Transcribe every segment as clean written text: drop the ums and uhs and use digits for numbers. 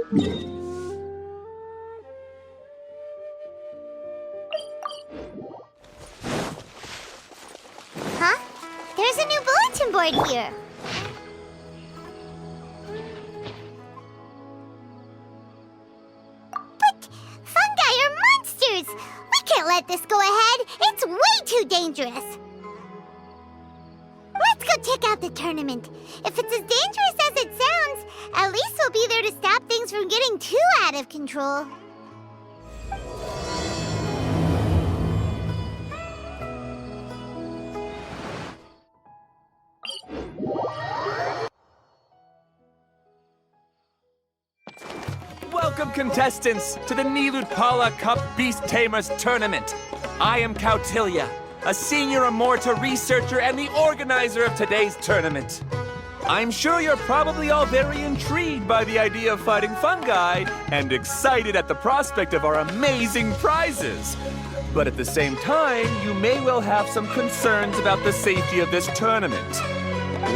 Huh? There's a new bulletin board here. But fungi are monsters! We can't let this go ahead. It's way too dangerous. Let's go check out the tournament. If it's as dangerous as it sounds, at least we'll be there to stop things from getting too out of control. Welcome, contestants, to the Nilutpala Cup Beast Tamers Tournament. I am Kautilya, a senior Amorta researcher and the organizer of today's tournament. I'm sure you're probably all very intrigued by the idea of fighting fungi and excited at the prospect of our amazing prizes. But at the same time, you may well have some concerns about the safety of this tournament.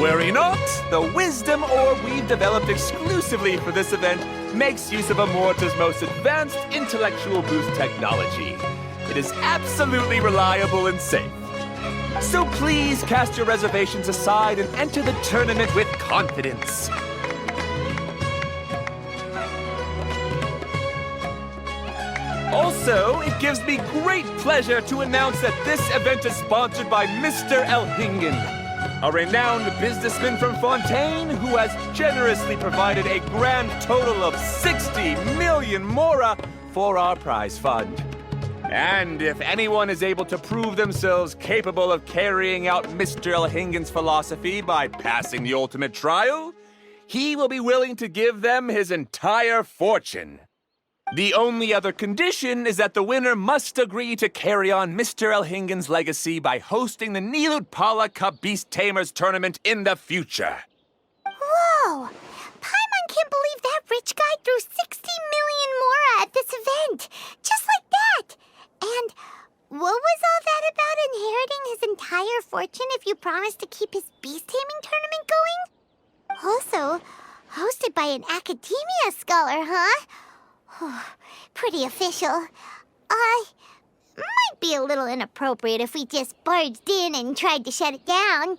Worry not, the Wisdom Orb we've developed exclusively for this event makes use of Amorta's most advanced intellectual boost technology. It is absolutely reliable and safe. So please cast your reservations aside and enter the tournament with confidence. Also, it gives me great pleasure to announce that this event is sponsored by Mr. Elhingen, a renowned businessman from Fontaine who has generously provided a grand total of 60 million mora for our prize fund. And if anyone is able to prove themselves capable of carrying out Mr. Elhingen's philosophy by passing the ultimate trial, he will be willing to give them his entire fortune. The only other condition is that the winner must agree to carry on Mr. Elhingen's legacy by hosting the Nilutpala Cup Beast Tamers Tournament in the future. Whoa! Paimon can't believe that rich guy threw 60 million mora at this event. Just like that. And what was all that about inheriting his entire fortune if you promised to keep his beast taming tournament going? Also, hosted by an academia scholar, huh? Pretty official. Might be a little inappropriate if we just barged in and tried to shut it down.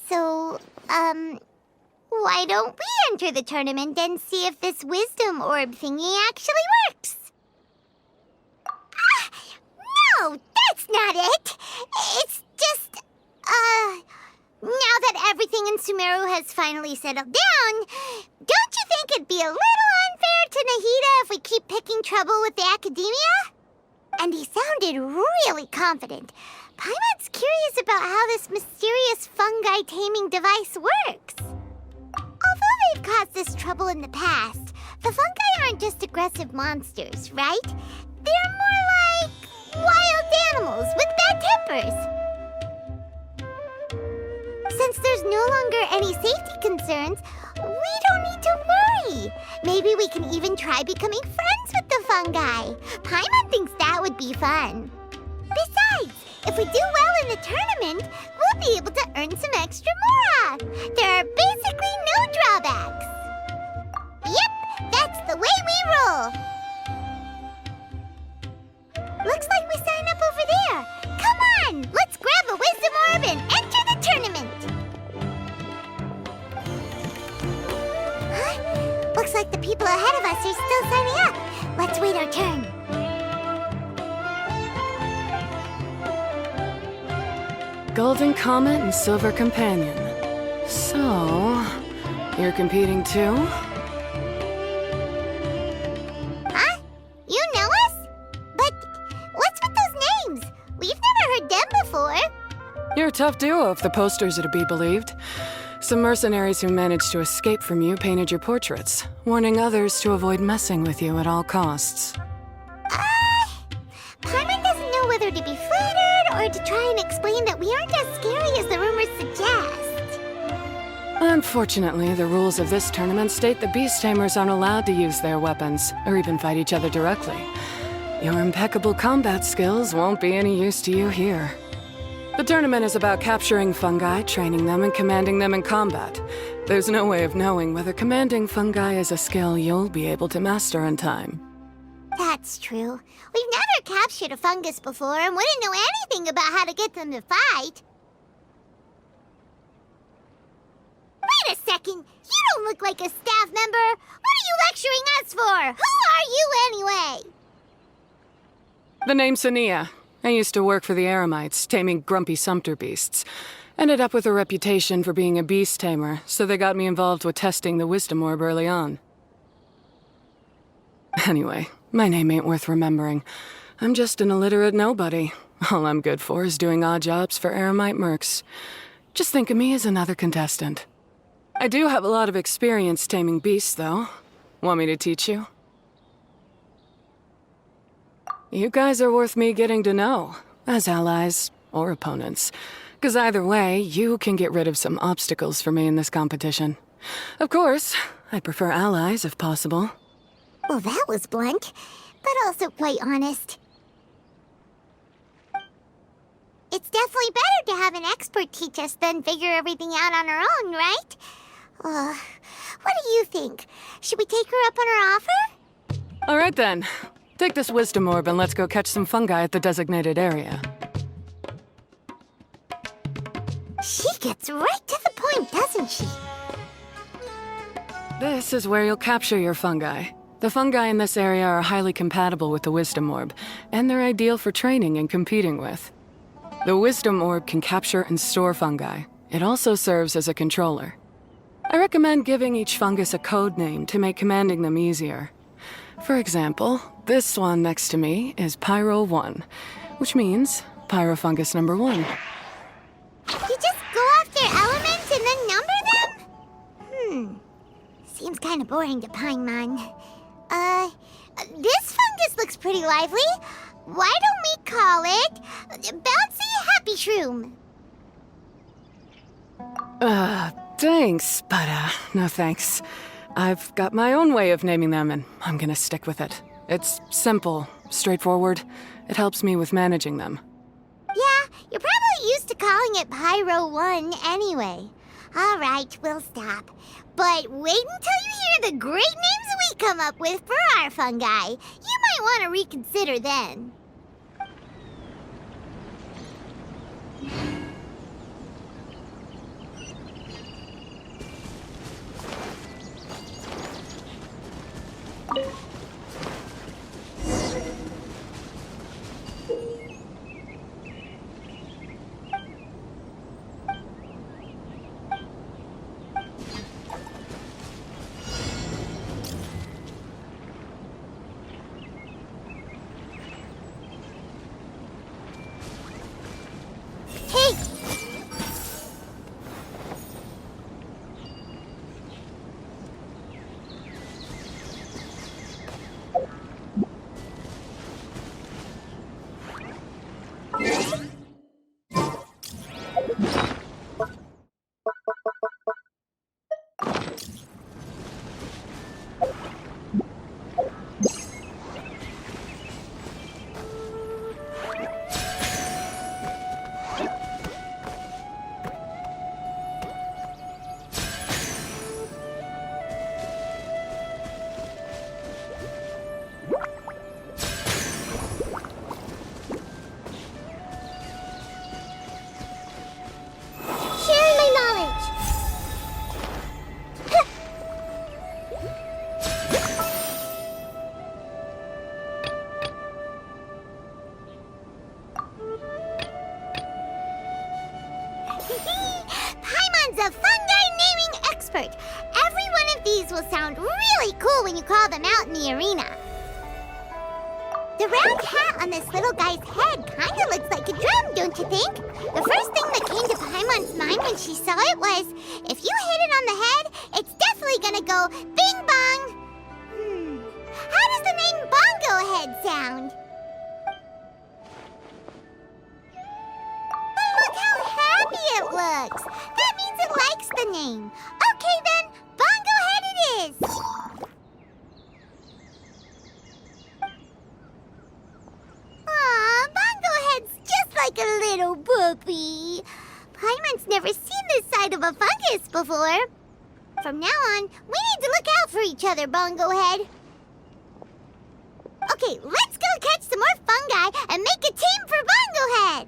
So, why don't we enter the tournament and see if this wisdom orb thingy actually works? No, that's not it! It's just, now that everything in Sumeru has finally settled down, don't you think it'd be a little unfair to Nahida if we keep picking trouble with the academia? And he sounded really confident. Paimon's curious about how this mysterious fungi taming device works. Although they've caused this trouble in the past, the fungi aren't just aggressive monsters, right? They're more like wild animals with bad tempers. Since there's no longer any safety concerns, we don't need to worry. Maybe we can even try becoming friends with the fungi. Paimon thinks that would be fun. Besides, if we do well in the tournament, we'll be able to earn some extra mora. There are basically no drawbacks. Yep, that's the way we roll. Looks like we sign up over there. Come on, let's grab a wisdom orb and enter the tournament. Huh? Looks like the people ahead of us are still signing up. Let's wait our turn. Golden Comet and Silver Companion. So, you're competing too? Huh? You know us? But what's with those names? We've never heard them before. You're a tough duo if the posters are to be believed. Some mercenaries who managed to escape from you painted your portraits, warning others to avoid messing with you at all costs. Paimon doesn't know whether to be flattered or to try and explain that we aren't as scary as the rumors suggest. Unfortunately, the rules of this tournament state the Beast Tamers aren't allowed to use their weapons, or even fight each other directly. Your impeccable combat skills won't be any use to you here. The tournament is about capturing fungi, training them, and commanding them in combat. There's no way of knowing whether commanding fungi is a skill you'll be able to master in time. That's true. We've never captured a fungus before and wouldn't know anything about how to get them to fight. Wait a second! You don't look like a staff member! What are you lecturing us for? Who are you anyway? The name's Sania. I used to work for the Eremites, taming grumpy sumpter beasts. Ended up with a reputation for being a beast tamer, so they got me involved with testing the wisdom orb early on. Anyway, my name ain't worth remembering. I'm just an illiterate nobody. All I'm good for is doing odd jobs for Eremite mercs. Just think of me as another contestant. I do have a lot of experience taming beasts, though. Want me to teach you? You guys are worth me getting to know, as allies or opponents. 'Cause either way, you can get rid of some obstacles for me in this competition. Of course, I prefer allies if possible. Well, that was blunt, but also quite honest. It's definitely better to have an expert teach us than figure everything out on our own, right? What do you think? Should we take her up on her offer? All right then. Take this wisdom orb and let's go catch some fungi at the designated area. She gets right to the point, doesn't she? This is where you'll capture your fungi. The fungi in this area are highly compatible with the wisdom orb, and they're ideal for training and competing with. The wisdom orb can capture and store fungi. It also serves as a controller. I recommend giving each fungus a code name to make commanding them easier. For example, this one next to me is Pyro 1, which means Pyrofungus number 1. You just go off their elements and then number them? Seems kind of boring to Paimon. This fungus looks pretty lively. Why don't we call it Bouncy Happy Shroom? Thanks, but no thanks. I've got my own way of naming them, and I'm gonna stick with it. It's simple, straightforward. It helps me with managing them. Yeah, you're probably used to calling it Pyro 1 anyway. All right, we'll stop. But wait until you hear the great names we come up with for our fungi. You might want to reconsider then. Hey! Sharing my knowledge. Paimon's a fungi naming expert. Every one of these will sound really cool when you call them out in the arena. The round hat on this little guy's head kinda looks like a drum, don't you think? The first thing that came to Paimon's mind when she saw it was, if you hit it on the head, it's definitely gonna go bing bong. How does the name Bongo Head sound? But look how happy it looks. That means it likes the name. Okay then, Bongo Head it is. Aw, Bongo Head's just like a little puppy. goopy. Paimon's never seen this side of a fungus before. From now on, we need to look out for each other, Bongo Head. Okay, let's go catch some more fungi and make a team for Bongo Head.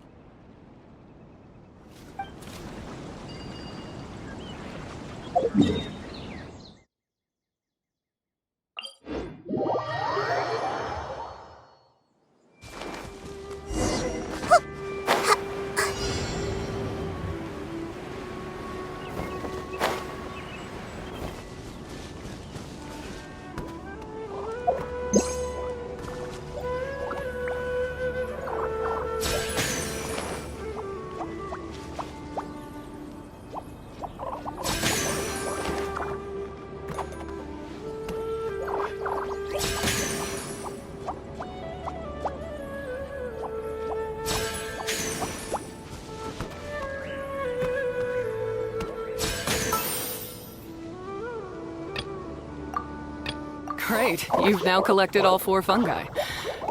Great, you've now collected all 4 fungi.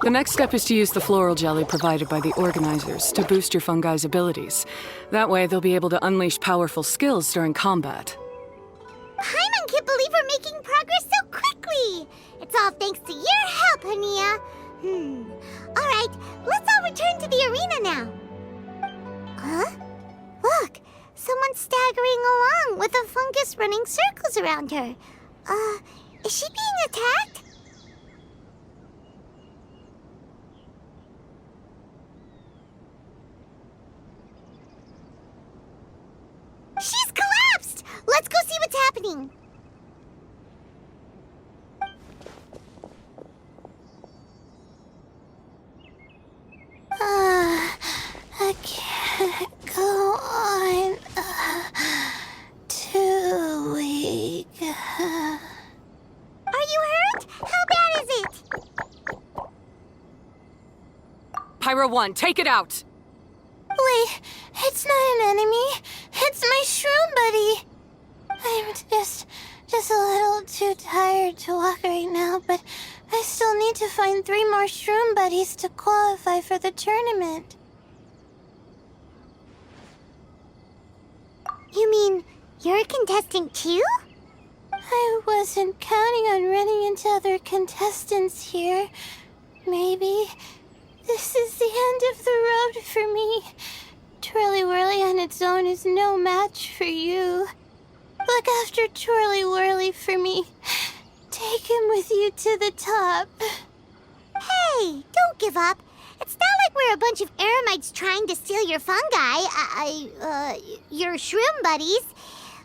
The next step is to use the floral jelly provided by the organizers to boost your fungi's abilities. That way, they'll be able to unleash powerful skills during combat. Paimon can't believe we're making progress so quickly. It's all thanks to your help, Hania. All right, let's all return to the arena now. Huh? Look, someone's staggering along with a fungus running circles around her. Is she being attacked? She's collapsed! Let's go see what's happening. I can't go on. Too weak. Are you hurt? How bad is it? Pyro 1, take it out! Wait, it's not an enemy. It's my shroom buddy. I'm just a little too tired to walk right now, but I still need to find 3 more shroom buddies to qualify for the tournament. You mean you're a contestant too? I wasn't counting on running into other contestants here. Maybe this is the end of the road for me. Twirly Whirly on its own is no match for you. Look after Twirly Whirly for me. Take him with you to the top. Hey, don't give up. It's not like we're a bunch of eremites trying to steal your fungi. Your shroom buddies.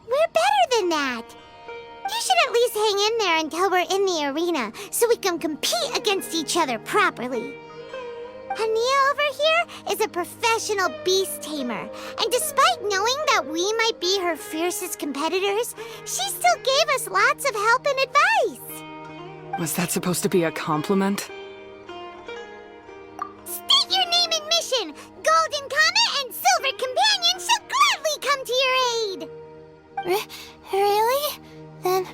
We're better than that. You should at least hang in there until we're in the arena, so we can compete against each other properly. Hania over here is a professional beast tamer, and despite knowing that we might be her fiercest competitors, she still gave us lots of help and advice. Was that supposed to be a compliment? State your name and mission! Golden Comet and Silver Companion shall gladly come to your aid! Really? Then,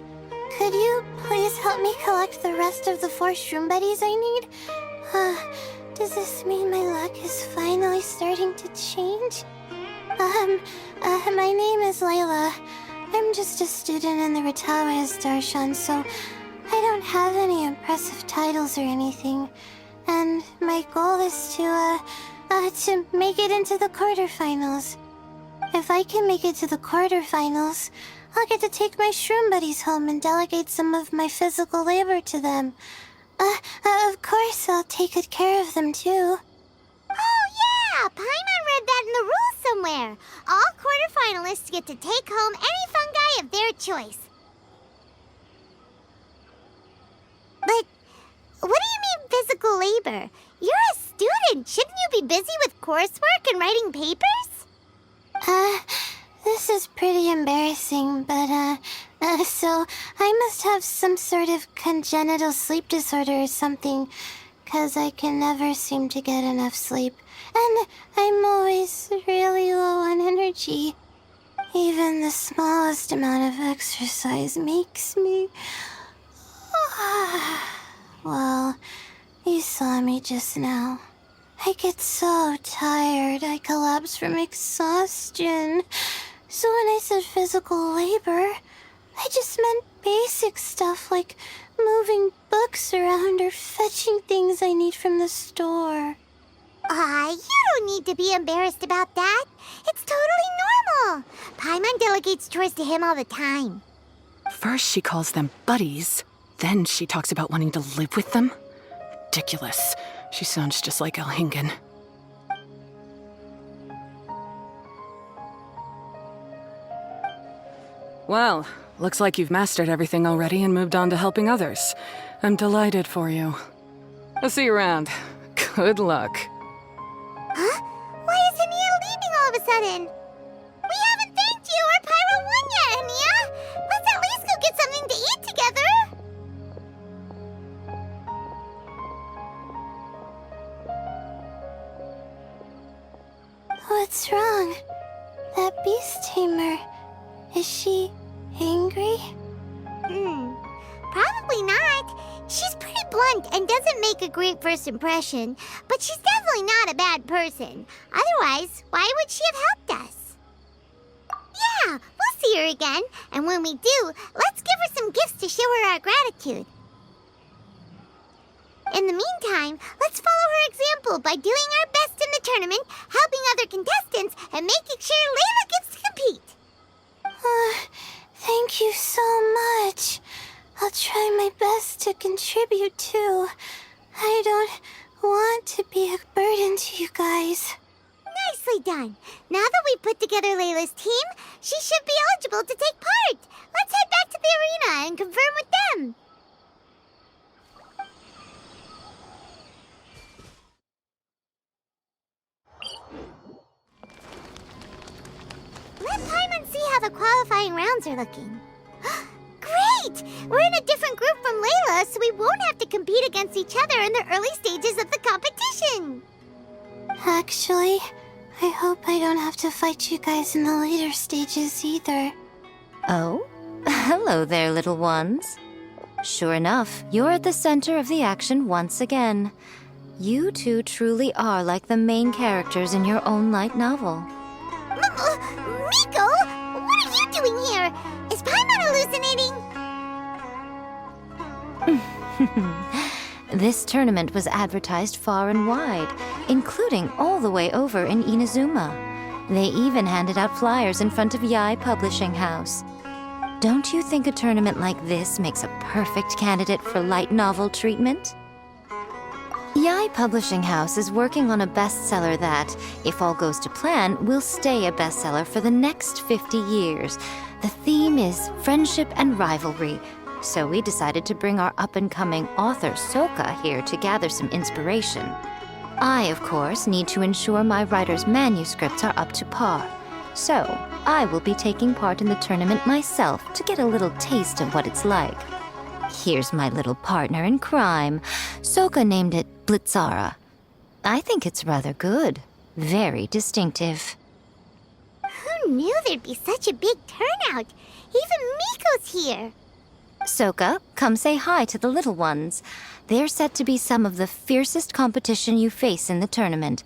could you please help me collect the rest of the 4 shroom buddies I need? Does this mean my luck is finally starting to change? My name is Layla. I'm just a student in the Ratawa's Darshan, so I don't have any impressive titles or anything. And my goal is to make it into the quarterfinals. If I can make it to the quarterfinals, I'll get to take my shroom buddies home and delegate some of my physical labor to them. Of course, I'll take good care of them, too. Oh, yeah! Paimon read that in the rules somewhere. All quarterfinalists get to take home any fungi of their choice. But what do you mean physical labor? You're a student. Shouldn't you be busy with coursework and writing papers? This is pretty embarrassing, but, so I must have some sort of congenital sleep disorder or something, 'cause I can never seem to get enough sleep, and I'm always really low on energy. Even the smallest amount of exercise makes me... Well, you saw me just now. I get so tired, I collapse from exhaustion. So when I said physical labor, I just meant basic stuff like moving books around or fetching things I need from the store. You don't need to be embarrassed about that. It's totally normal. Paimon delegates chores to him all the time. First she calls them buddies, then she talks about wanting to live with them. Ridiculous. She sounds just like Elhingen. Well, looks like you've mastered everything already and moved on to helping others. I'm delighted for you. I'll see you around. Good luck. Huh? Why is Ania leaving all of a sudden? We haven't thanked you or Pyro 1 yet, Ania! Let's at least go get something to eat together! What's wrong? That beast tamer, is she angry? Probably not. She's pretty blunt and doesn't make a great first impression, but she's definitely not a bad person. Otherwise, why would she have helped us? Yeah, we'll see her again, and when we do, let's give her some gifts to show her our gratitude. In the meantime, let's follow her example by doing our best in the tournament, helping other contestants, and making sure Layla gets to compete. Thank you so much. I'll try my best to contribute too. I don't want to be a burden to you guys. Nicely done. Now that we put together Layla's team, she should be eligible to take part. Let's head back to the arena and confirm with them. Let Paimon see how the qualifying rounds are looking. Great! We're in a different group from Layla, so we won't have to compete against each other in the early stages of the competition. Actually, I hope I don't have to fight you guys in the later stages either. Oh? Hello there, little ones. Sure enough, you're at the center of the action once again. You two truly are like the main characters in your own light novel. Miko, what are you doing here? Is Paimon hallucinating? This tournament was advertised far and wide, including all the way over in Inazuma. They even handed out flyers in front of Yai Publishing House. Don't you think a tournament like this makes a perfect candidate for light novel treatment? Yai Publishing House is working on a bestseller that, if all goes to plan, will stay a bestseller for the next 50 years. The theme is friendship and rivalry, so we decided to bring our up-and-coming author Soka here to gather some inspiration. I, of course, need to ensure my writer's manuscripts are up to par. So, I will be taking part in the tournament myself to get a little taste of what it's like. Here's my little partner in crime. Soka named it Blitzara. I think it's rather good. Very distinctive. Who knew there'd be such a big turnout? Even Miko's here. Soka, come say hi to the little ones. They're set to be some of the fiercest competition you face in the tournament.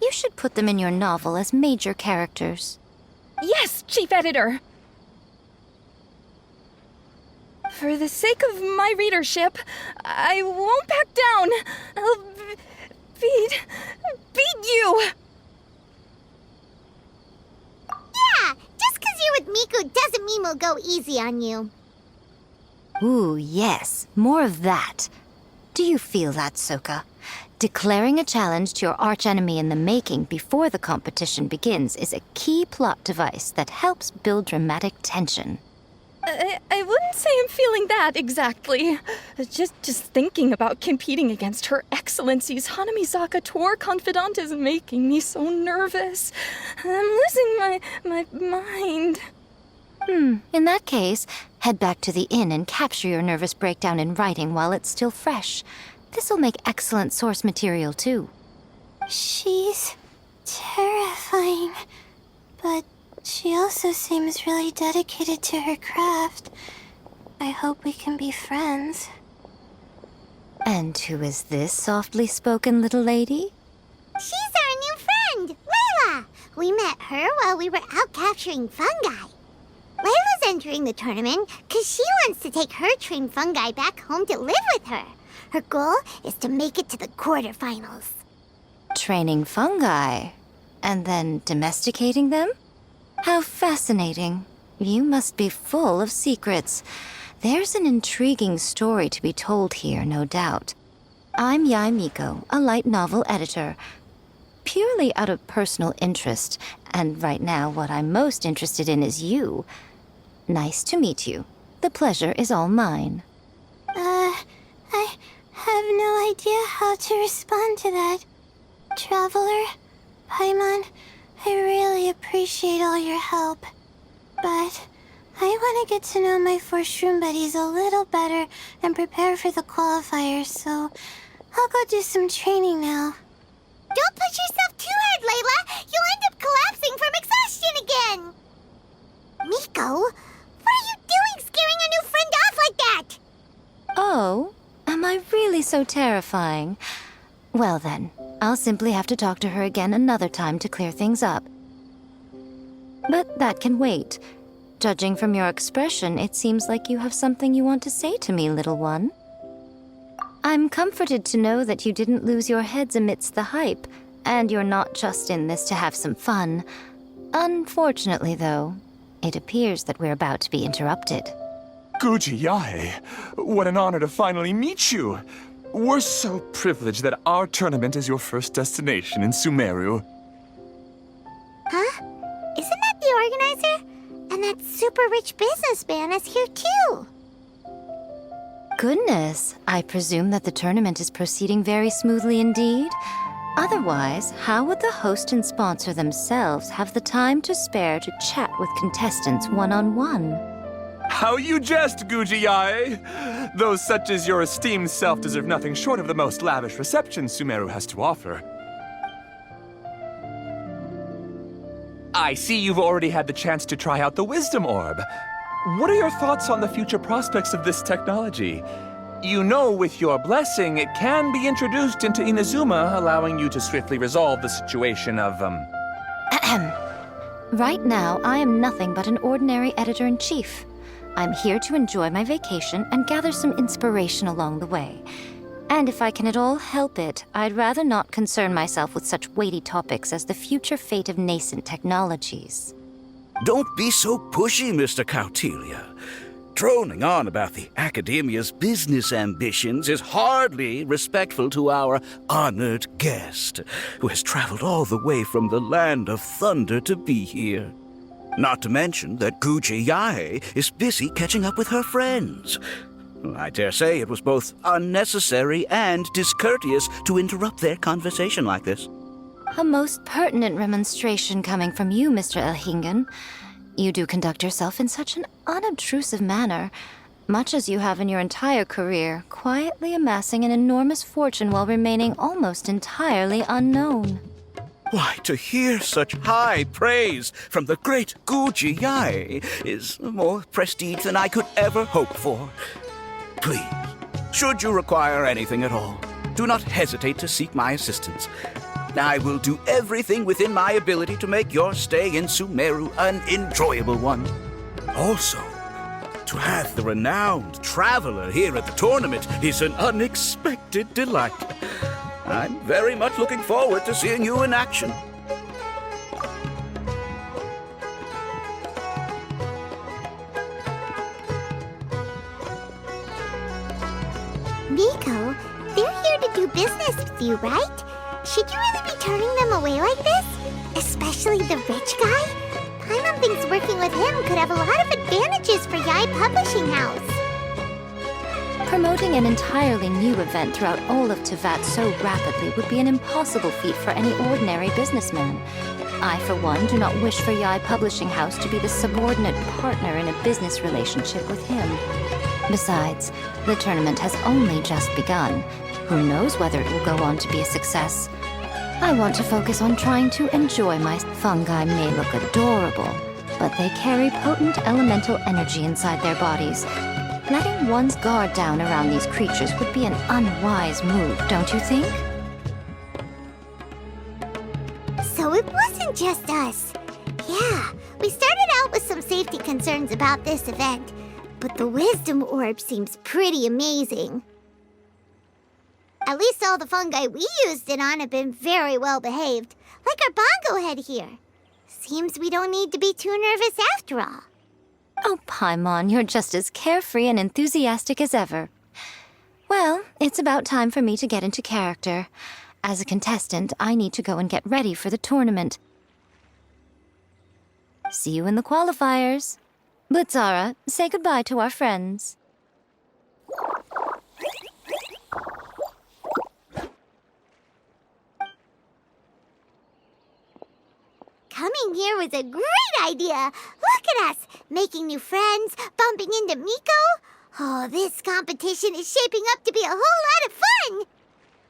You should put them in your novel as major characters. Yes, Chief Editor! For the sake of my readership, I won't back down. I'll beat you! Yeah, just 'cause you're with Miko doesn't mean we'll go easy on you. Ooh, yes, more of that. Do you feel that, Soka? Declaring a challenge to your archenemy in the making before the competition begins is a key plot device that helps build dramatic tension. I wouldn't say I'm feeling that exactly. Just thinking about competing against Her Excellency's Hanamizaka tour confidant is making me so nervous. I'm losing my mind. In that case, head back to the inn and capture your nervous breakdown in writing while it's still fresh. This'll make excellent source material, too. She's terrifying, but she also seems really dedicated to her craft. I hope we can be friends. And who is this softly spoken little lady? She's our new friend, Layla. We met her while we were out capturing fungi. Layla's entering the tournament because she wants to take her trained fungi back home to live with her. Her goal is to make it to the quarterfinals. Training fungi? And then domesticating them? How fascinating. You must be full of secrets. There's an intriguing story to be told here, no doubt. I'm Yai Miko, a light novel editor. Purely out of personal interest, and right now what I'm most interested in is you. Nice to meet you. The pleasure is all mine. I have no idea how to respond to that. Traveler, Paimon, I really appreciate all your help. But I want to get to know my 4 shroom buddies a little better and prepare for the qualifiers, so I'll go do some training now. Don't push yourself too hard, Layla. You'll end up collapsing from exhaustion again. Miko, what are you doing scaring a new friend off like that? Oh, am I really so terrifying? Well then, I'll simply have to talk to her again another time to clear things up. But that can wait. Judging from your expression, it seems like you have something you want to say to me, little one. I'm comforted to know that you didn't lose your heads amidst the hype, and you're not just in this to have some fun. Unfortunately, though, it appears that we're about to be interrupted. Guji Yae, what an honor to finally meet you. We're so privileged that our tournament is your first destination in Sumeru. Huh? Isn't that the organizer? And that super rich businessman is here too. Goodness, I presume that the tournament is proceeding very smoothly indeed. Otherwise, how would the host and sponsor themselves have the time to spare to chat with contestants one-on-one? How you jest, Guji Yae! Those such as your esteemed self deserve nothing short of the most lavish reception Sumeru has to offer. I see you've already had the chance to try out the Wisdom Orb. What are your thoughts on the future prospects of this technology? You know, with your blessing, it can be introduced into Inazuma, allowing you to swiftly resolve the situation of, Right now, I am nothing but an ordinary editor-in-chief. I'm here to enjoy my vacation and gather some inspiration along the way. And if I can at all help it, I'd rather not concern myself with such weighty topics as the future fate of nascent technologies. Don't be so pushy, Mr. Kautelia. Droning on about the Academia's business ambitions is hardly respectful to our honored guest, who has traveled all the way from the land of thunder to be here. Not to mention that Guji Yae is busy catching up with her friends. I dare say it was both unnecessary and discourteous to interrupt their conversation like this. A most pertinent remonstration coming from you, Mr. Elhingen. You do conduct yourself in such an unobtrusive manner, much as you have in your entire career, quietly amassing an enormous fortune while remaining almost entirely unknown. Why, to hear such high praise from the great Guji Yae is more prestige than I could ever hope for. Please, should you require anything at all, do not hesitate to seek my assistance. I will do everything within my ability to make your stay in Sumeru an enjoyable one. Also, to have the renowned traveler here at the tournament is an unexpected delight. I'm very much looking forward to seeing you in action. Miko, they're here to do business with you, right? Should you really be turning them away like this? Especially the rich guy? Paimon thinks working with him could have a lot of advantages for Yae Publishing House. Promoting an entirely new event throughout all of Teyvat so rapidly would be an impossible feat for any ordinary businessman. I, for one, do not wish for Yae Publishing House to be the subordinate partner in a business relationship with him. Besides, the tournament has only just begun. Who knows whether it will go on to be a success? I want to focus on trying to enjoy my fungi. May look adorable, but they carry potent elemental energy inside their bodies. Letting one's guard down around these creatures would be an unwise move, don't you think? just us. Yeah, we started out with some safety concerns about this event, but the wisdom orb seems pretty amazing. At least all the fungi we used it on have been very well behaved, like our bongo head here. Seems we don't need to be too nervous after all. Oh, Paimon, you're just as carefree and enthusiastic as ever. Well, it's about time for me to get into character. As a contestant, I need to go and get ready for the tournament. See you in the qualifiers. Blitzara, say goodbye to our friends. Coming here was a great idea. Look at us, making new friends, bumping into Miko. Oh, this competition is shaping up to be a whole lot of fun.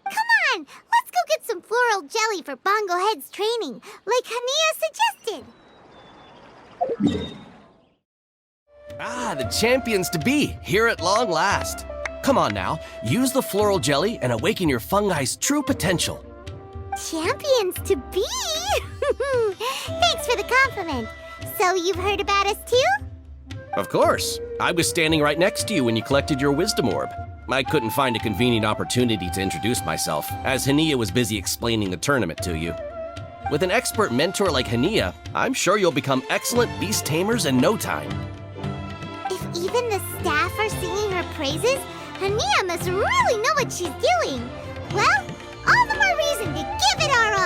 Come on, let's go get some floral jelly for Bongo Head's training, like Hania suggested. Ah, the champions to be, here at long last. Come on now, use the floral jelly and awaken your fungi's true potential. Champions to be? Thanks for the compliment. So you've heard about us too? Of course. I was standing right next to you when you collected your wisdom orb. I couldn't find a convenient opportunity to introduce myself, as Hania was busy explaining the tournament to you. With an expert mentor like Hania, I'm sure you'll become excellent beast tamers in no time. If even the staff are singing her praises, Hania must really know what she's doing. Well, all the more reason to give it our all.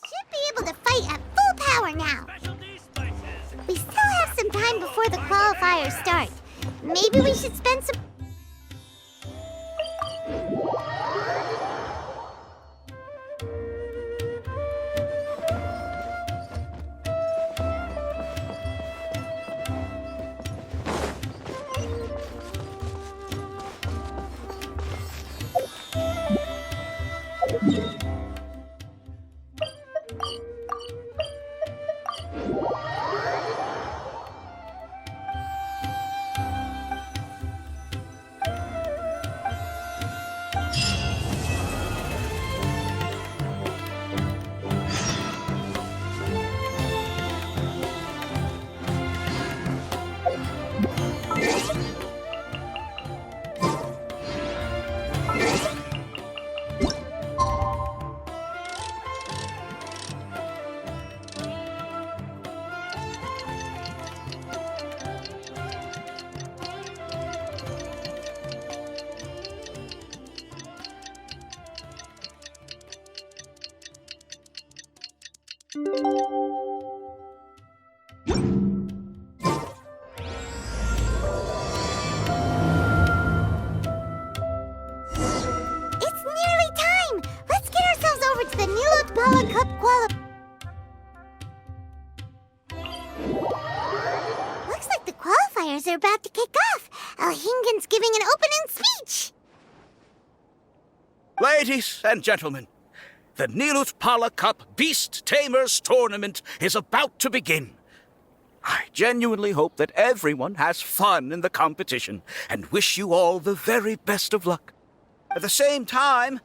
Should be able to fight at full power now. We still have some time before the qualifiers start. Maybe we should spend some... It's nearly time! Let's get ourselves over to the Nilut Pala Cup Looks like the qualifiers are about to kick off. Alhingen's giving an opening speech. Ladies and gentlemen, the Nilut Pala Cup Beast Tamers Tournament is about to begin. I genuinely hope that everyone has fun in the competition and wish you all the very best of luck. At the same time,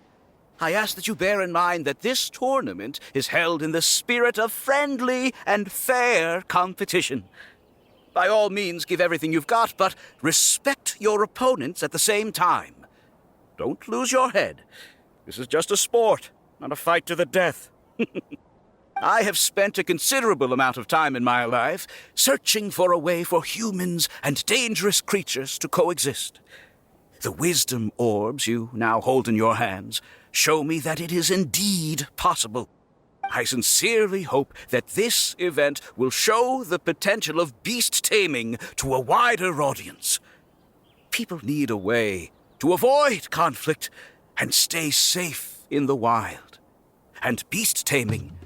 I ask that you bear in mind that this tournament is held in the spirit of friendly and fair competition. By all means, give everything you've got, but respect your opponents at the same time. Don't lose your head. This is just a sport, not a fight to the death. I have spent a considerable amount of time in my life searching for a way for humans and dangerous creatures to coexist. The wisdom orbs you now hold in your hands show me that it is indeed possible. I sincerely hope that this event will show the potential of beast taming to a wider audience. People need a way to avoid conflict and stay safe in the wild. And beast taming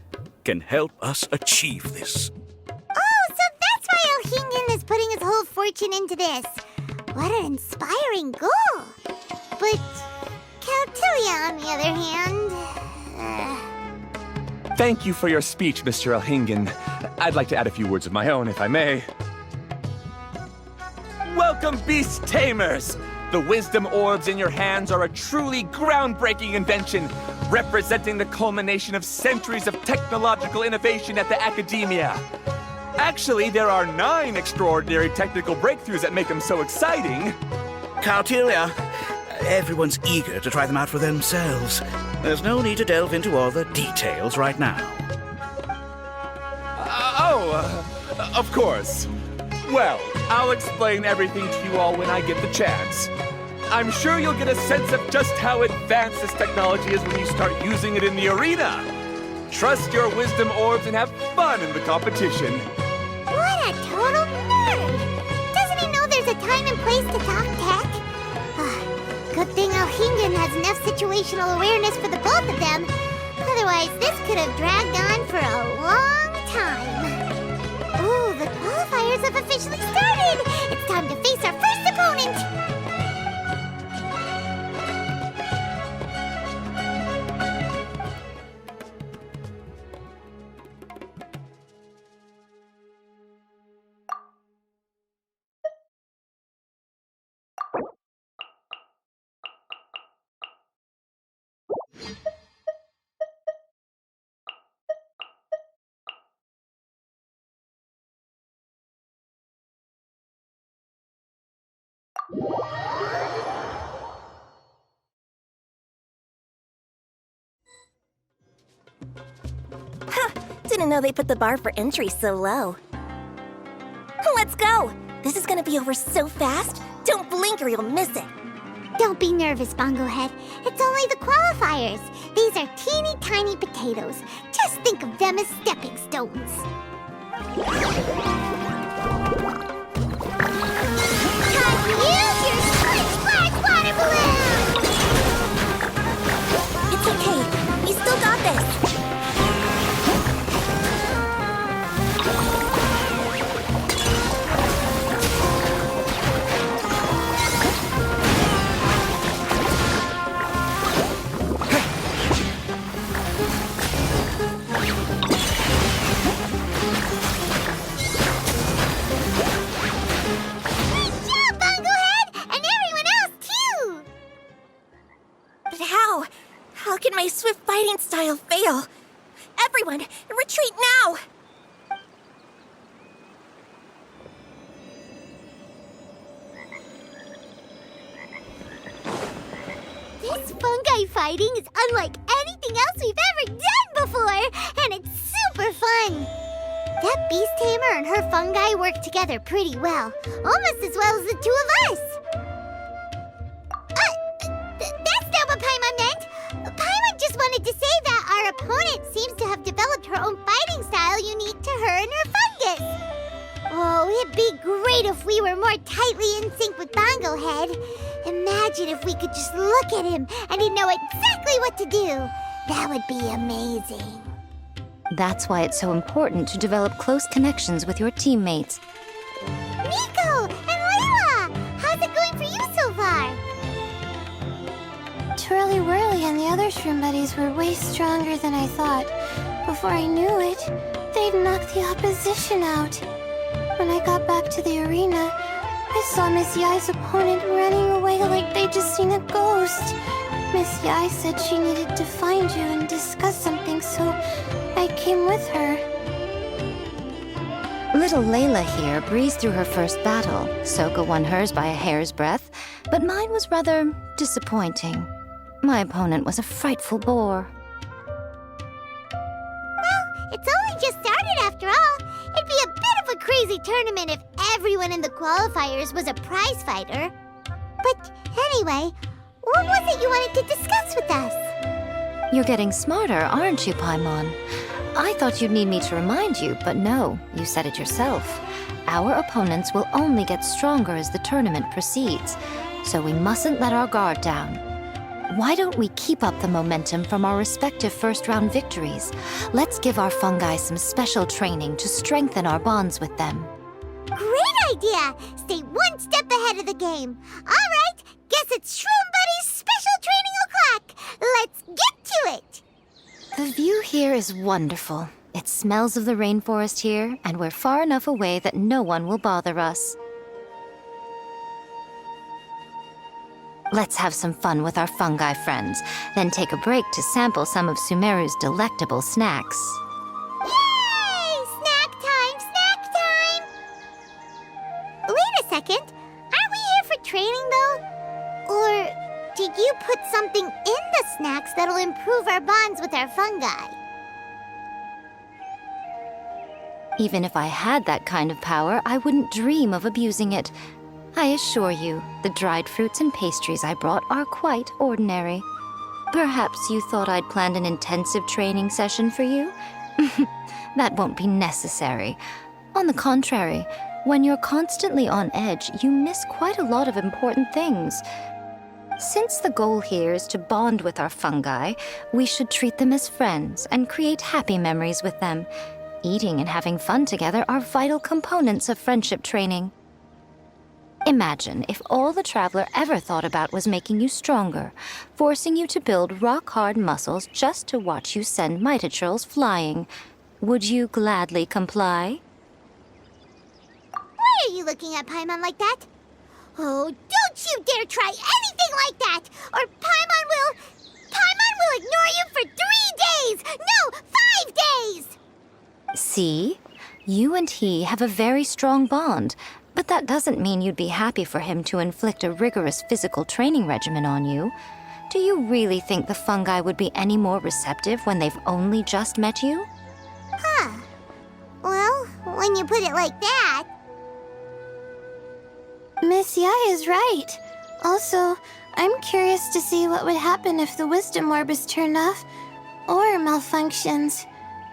can help us achieve this. Oh, so that's why Alhingen is putting his whole fortune into this. What an inspiring goal. But Caltilia, on the other hand... Thank you for your speech, Mr. Alhingen. I'd like to add a few words of my own, if I may. Welcome, Beast Tamers! The wisdom orbs in your hands are a truly groundbreaking invention, representing the culmination of centuries of technological innovation at the academia. Actually, there are 9 extraordinary technical breakthroughs that make them so exciting. Caltilia, everyone's eager to try them out for themselves. There's no need to delve into all the details right now. Of course. Well, I'll explain everything to you all when I get the chance. I'm sure you'll get a sense of just how advanced this technology is when you start using it in the arena. trust your wisdom orbs and have fun in the competition. What a total nerd! Doesn't he know there's a time and place to talk tech? Good thing Alhingen has enough situational awareness for the both of them. Otherwise, this could have dragged on for a long time. Ooh, the qualifiers have officially started! It's time to face our first opponent! Didn't know they put the bar for entry so low. Let's go! This is gonna be over so fast. Don't blink or you'll miss it. Don't be nervous, Bongo Head. It's only the qualifiers. These are teeny tiny potatoes. Just think of them as stepping stones. Time to use your splash water balloon! It's okay. We still got this. How can my swift fighting style fail? Everyone, retreat now! This fungi fighting is unlike anything else we've ever done before, and it's super fun. That beast tamer and her fungi work together pretty well, almost as well as the two of us. That's not what Paimon meant. Paimon just wanted to say that our opponent seems to have developed her own fighting style unique to her and her fungus. Oh, it'd be great if we were more tightly in sync with Bongo Head. Imagine if we could just look at him and he'd know exactly what to do. That would be amazing. That's why it's so important to develop close connections with your teammates. Nico and Layla! How's it going for you so far? Twirly Whirly and the other shroom buddies were way stronger than I thought. Before I knew it, they'd knocked the opposition out. When I got back to the arena, I saw Miss Yai's opponent running away like they'd just seen a ghost. Miss Yai said she needed to find you and discuss something, so I came with her. Little Layla here breezed through her first battle. Soka won hers by a hair's breadth, but mine was rather disappointing. My opponent was a frightful bore. Well, it's only just started after all. It'd be a bit of a crazy tournament if everyone in the qualifiers was a prize fighter. But anyway, what was it you wanted to discuss with us? You're getting smarter, aren't you, Paimon? I thought you'd need me to remind you, but no, you said it yourself. Our opponents will only get stronger as the tournament proceeds, so we mustn't let our guard down. Why don't we keep up the momentum from our respective first-round victories? Let's give our fungi some special training to strengthen our bonds with them. Great idea! Stay one step ahead of the game. All right, guess it's Shroom Buddy's special training o'clock. Let's get to it! The view here is wonderful. It smells of the rainforest here, and we're far enough away that no one will bother us. Let's have some fun with our fungi friends, then take a break to sample some of Sumeru's delectable snacks. Yay! Snack time! Snack time! Wait a second. Aren't we here for training, though? Or did you put something in the snacks that'll improve our bonds with our fungi? Even if I had that kind of power, I wouldn't dream of abusing it. I assure you, the dried fruits and pastries I brought are quite ordinary. Perhaps you thought I'd planned an intensive training session for you? That won't be necessary. On the contrary, when you're constantly on edge, you miss quite a lot of important things. Since the goal here is to bond with our fungi, we should treat them as friends and create happy memories with them. Eating and having fun together are vital components of friendship training. Imagine if all the Traveler ever thought about was making you stronger, forcing you to build rock-hard muscles just to watch you send Mitachurls flying. Would you gladly comply? Why are you looking at Paimon like that? Oh, don't you dare try anything like that, or Paimon will ignore you for 3 days! No, 5 days! See? You and he have a very strong bond, but that doesn't mean you'd be happy for him to inflict a rigorous physical training regimen on you. Do you really think the fungi would be any more receptive when they've only just met you? Huh. Well, when you put it like that... Miss Yai is right. Also, I'm curious to see what would happen if the wisdom orb is turned off or malfunctions.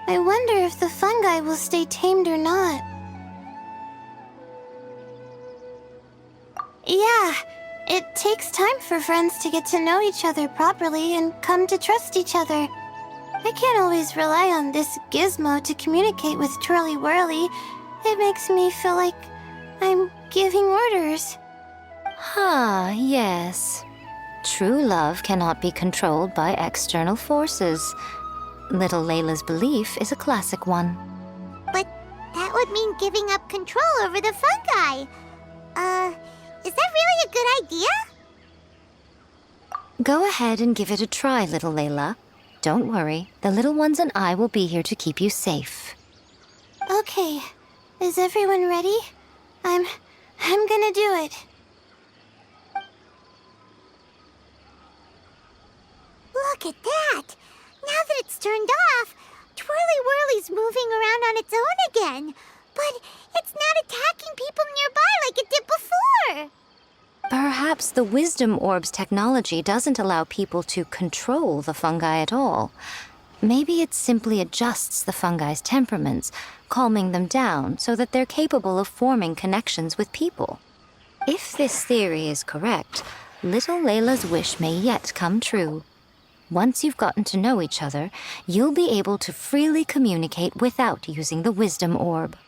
I wonder if the fungi will stay tamed or not. Yeah, it takes time for friends to get to know each other properly and come to trust each other. I can't always rely on this gizmo to communicate with Twirly Whirly. It makes me feel like I'm giving orders. Yes. True love cannot be controlled by external forces. Little Layla's belief is a classic one. But that would mean giving up control over the fungi. Is that really a good idea? Go ahead and give it a try, little Layla. Don't worry, the little ones and I will be here to keep you safe. Okay, is everyone ready? I'm gonna do it. Look at that! Now that it's turned off, Twirly Whirly's moving around on its own again. But it's not attacking people nearby like it did before. Perhaps the Wisdom Orb's technology doesn't allow people to control the fungi at all. Maybe it simply adjusts the fungi's temperaments, calming them down so that they're capable of forming connections with people. If this theory is correct, little Layla's wish may yet come true. Once you've gotten to know each other, you'll be able to freely communicate without using the Wisdom Orb.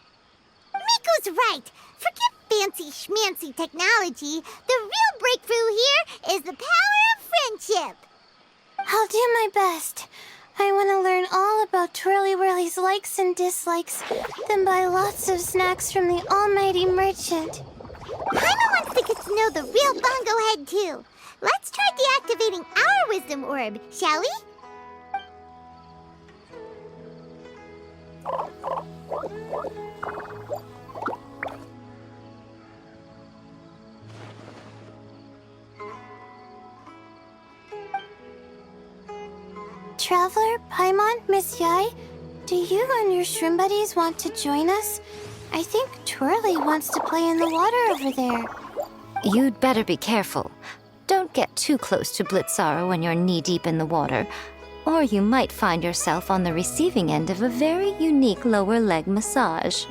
Miko's right. Forget fancy schmancy technology. The real breakthrough here is the power of friendship. I'll do my best. I want to learn all about Twirly Whirly's likes and dislikes, then buy lots of snacks from the almighty merchant. Paimon wants to get to know the real Bongo Head, too. Let's try deactivating our Wisdom Orb, shall we? Traveler, Paimon, Miss Yai, do you and your shrimp buddies want to join us? I think Twirly wants to play in the water over there. You'd better be careful. Don't get too close to Blitzara when you're knee-deep in the water, or you might find yourself on the receiving end of a very unique lower leg massage.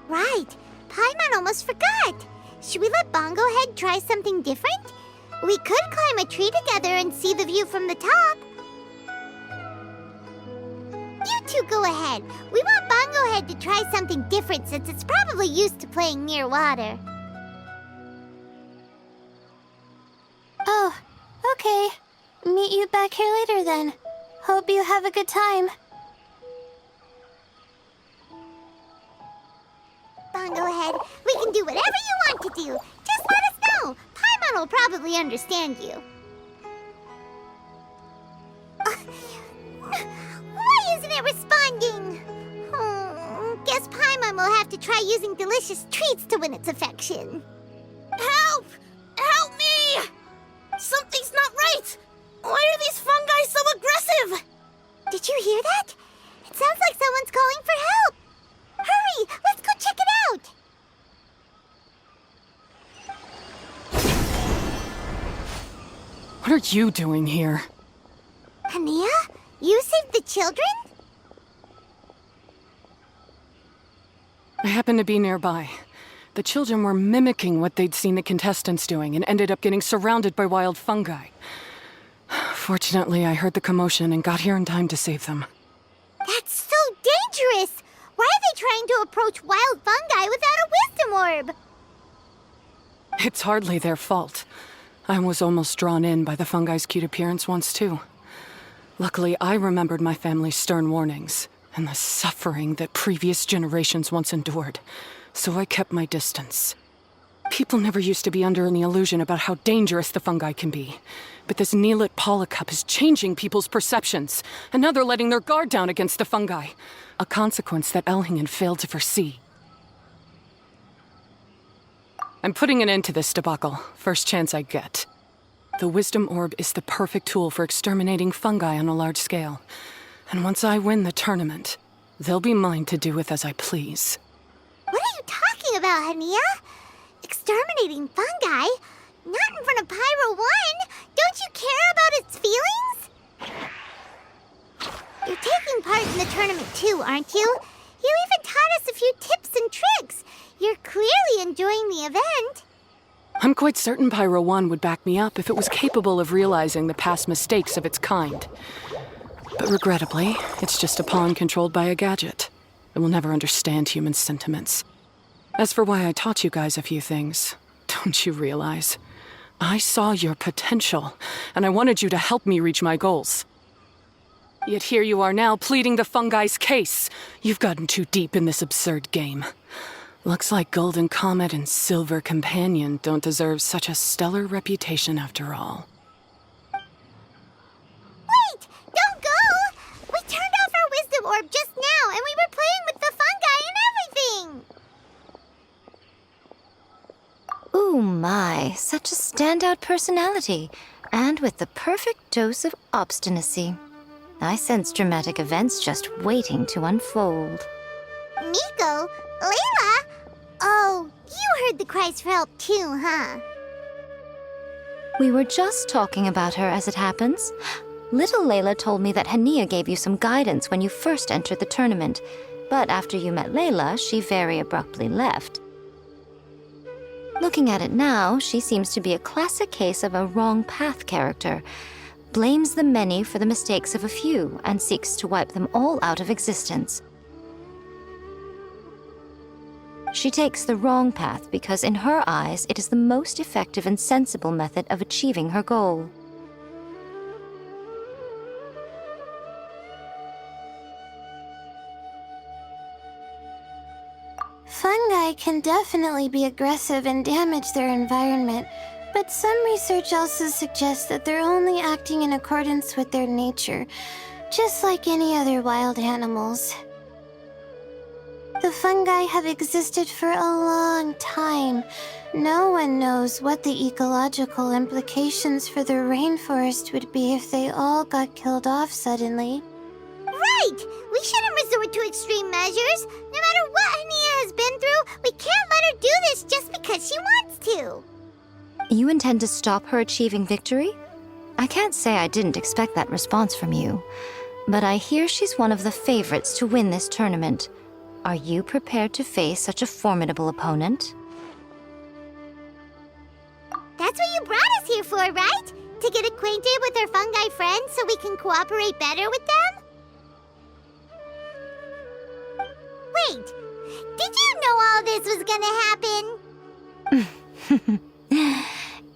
Right. Paimon almost forgot. Should we let Bongo Head try something different? We could climb a tree together and see the view from the top. You two go ahead. We want Bongo Head to try something different since it's probably used to playing near water. Oh, okay. Meet you back here later then. Hope you have a good time. Bongo Head, we can do whatever you want to do. Just let us know. Paimon will probably understand you. Why isn't it responding? Guess Paimon will have to try using delicious treats to win its affection. Help! Help me! Something's not right! Why are these fungi so aggressive? Did you hear that? It sounds like someone's calling for help. Hurry, let's go check it out. What are you doing here? Hania, you saved the children? I happened to be nearby. The children were mimicking what they'd seen the contestants doing and ended up getting surrounded by wild fungi. Fortunately, I heard the commotion and got here in time to save them. That's so dangerous! Why are they trying to approach wild fungi without a wisdom orb? It's hardly their fault. I was almost drawn in by the fungi's cute appearance once, too. Luckily, I remembered my family's stern warnings and the suffering that previous generations once endured, so I kept my distance. People never used to be under any illusion about how dangerous the fungi can be. But this Neelit Polycup is changing people's perceptions, and now they're letting their guard down against the fungi. A consequence that Elhingen failed to foresee. I'm putting an end to this debacle, first chance I get. The Wisdom Orb is the perfect tool for exterminating fungi on a large scale. And once I win the tournament, they'll be mine to do with as I please. What are you talking about, Hania? Exterminating fungi? Not in front of Pyro 1! Don't you care about its feelings? You're taking part in the tournament too, aren't you? You even taught us a few tips and tricks. You're clearly enjoying the event. I'm quite certain Pyro 1 would back me up if it was capable of realizing the past mistakes of its kind. But regrettably, it's just a pawn controlled by a gadget. It will never understand human sentiments. As for why I taught you guys a few things, don't you realize? I saw your potential, and I wanted you to help me reach my goals. Yet here you are now pleading the fungi's case. You've gotten too deep in this absurd game. Looks like Golden Comet and Silver Companion don't deserve such a stellar reputation after all. Wait! Don't go! We turned off our wisdom orb just now, and we were playing with the fungi and everything! Ooh my, such a standout personality, and with the perfect dose of obstinacy. I sense dramatic events just waiting to unfold. Miko? Layla? Oh, you heard the cries for help too, huh? We were just talking about her as it happens. Little Layla told me that Hania gave you some guidance when you first entered the tournament, but after you met Layla, she very abruptly left. Looking at it now, she seems to be a classic case of a wrong path character. Blames the many for the mistakes of a few and seeks to wipe them all out of existence. She takes the wrong path because in her eyes it is the most effective and sensible method of achieving her goal. Fungi can definitely be aggressive and damage their environment, but some research also suggests that they're only acting in accordance with their nature, just like any other wild animals. The fungi have existed for a long time. No one knows what the ecological implications for the rainforest would be if they all got killed off suddenly. Right! We shouldn't resort to extreme measures. No matter what Hania has been through, we can't let her do this just because she wants to. You intend to stop her achieving victory? I can't say I didn't expect that response from you, but I hear she's one of the favorites to win this tournament. Are you prepared to face such a formidable opponent? That's what you brought us here for, right? To get acquainted with our fungi friends so we can cooperate better with them? Wait, did you know all this was gonna happen?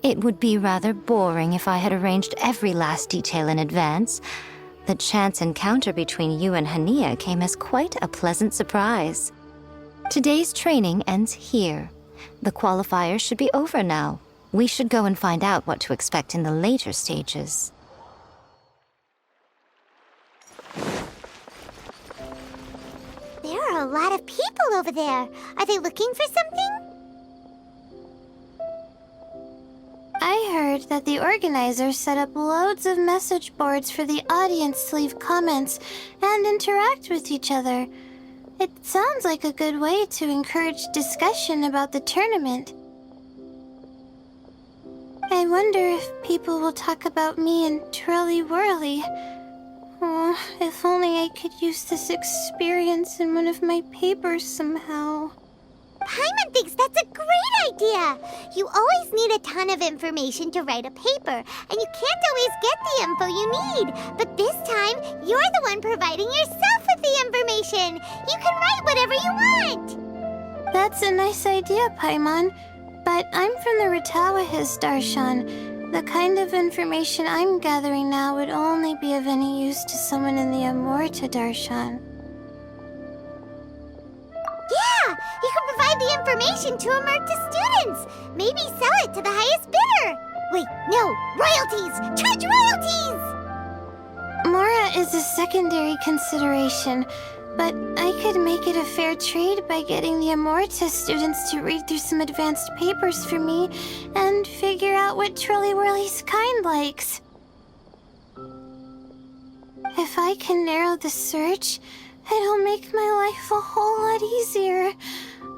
It would be rather boring if I had arranged every last detail in advance. The chance encounter between you and Hania came as quite a pleasant surprise. Today's training ends here. The qualifiers should be over now. We should go and find out what to expect in the later stages. There are a lot of people over there. Are they looking for something? I heard that the organizers set up loads of message boards for the audience to leave comments and interact with each other. It sounds like a good way to encourage discussion about the tournament. I wonder if people will talk about me and Twirly Whirly. Oh, if only I could use this experience in one of my papers somehow. Paimon thinks that's a great idea. You always need a ton of information to write a paper, and you can't always get the info you need. But this time, you're the one providing yourself with the information. You can write whatever you want. That's a nice idea, Paimon. But I'm from the Ratawahiz, Darshan. The kind of information I'm gathering now would only be of any use to someone in the Amorta, Darshan. Yeah, you can provide the information to Amurta students. Maybe sell it to the highest bidder. Wait, no, royalties! Charge royalties! Mora is a secondary consideration, but I could make it a fair trade by getting the Amorta students to read through some advanced papers for me and figure out what Twirly Whirly's kind likes. If I can narrow the search, it'll make my life a whole lot easier.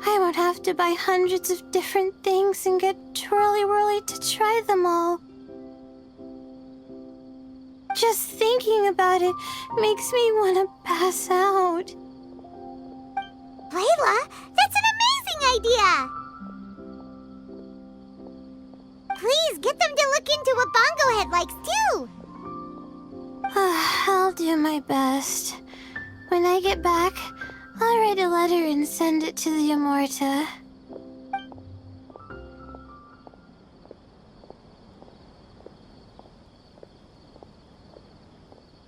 I won't have to buy hundreds of different things and get Twirly Whirly to try them all. Just thinking about it makes me want to pass out. Layla, that's an amazing idea! Please get them to look into what Bongo Head likes too! I'll do my best. When I get back, I'll write a letter and send it to the Amorta.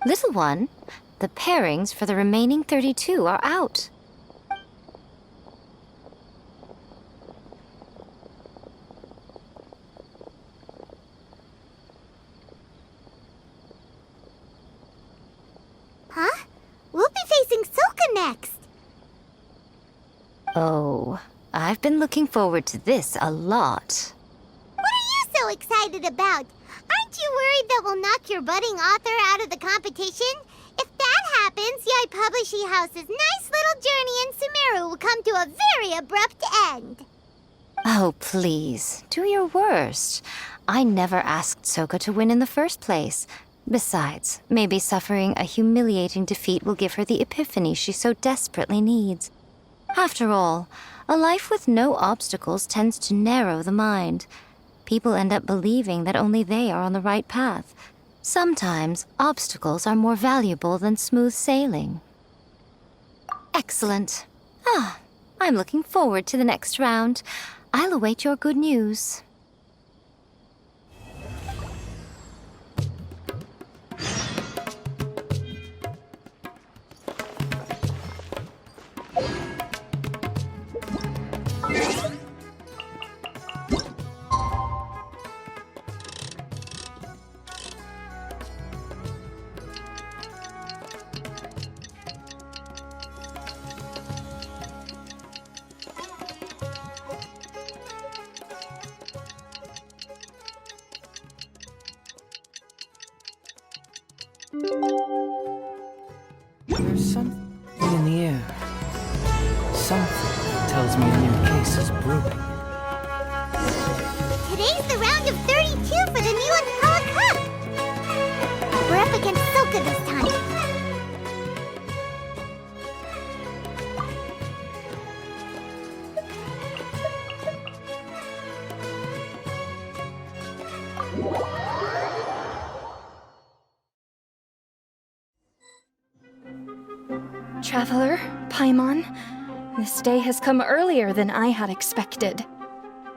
Little one, the pairings for the remaining 32 are out. Huh? We'll be facing Soka next! Oh, I've been looking forward to this a lot. What are you so excited about? Aren't you worried that we'll knock your budding author out of the competition? If that happens, Yai Publishing House's nice little journey in Sumeru will come to a very abrupt end. Oh, please, do your worst. I never asked Soka to win in the first place. Besides, maybe suffering a humiliating defeat will give her the epiphany she so desperately needs. After all, a life with no obstacles tends to narrow the mind. People end up believing that only they are on the right path. Sometimes, obstacles are more valuable than smooth sailing. Excellent. I'm looking forward to the next round. I'll await your good news. There's something in the air. Something tells me a new case is brewing. Today's the round of 32 for the new Impala Cup! We're up against Soka this time. Traveler, Paimon, this day has come earlier than I had expected.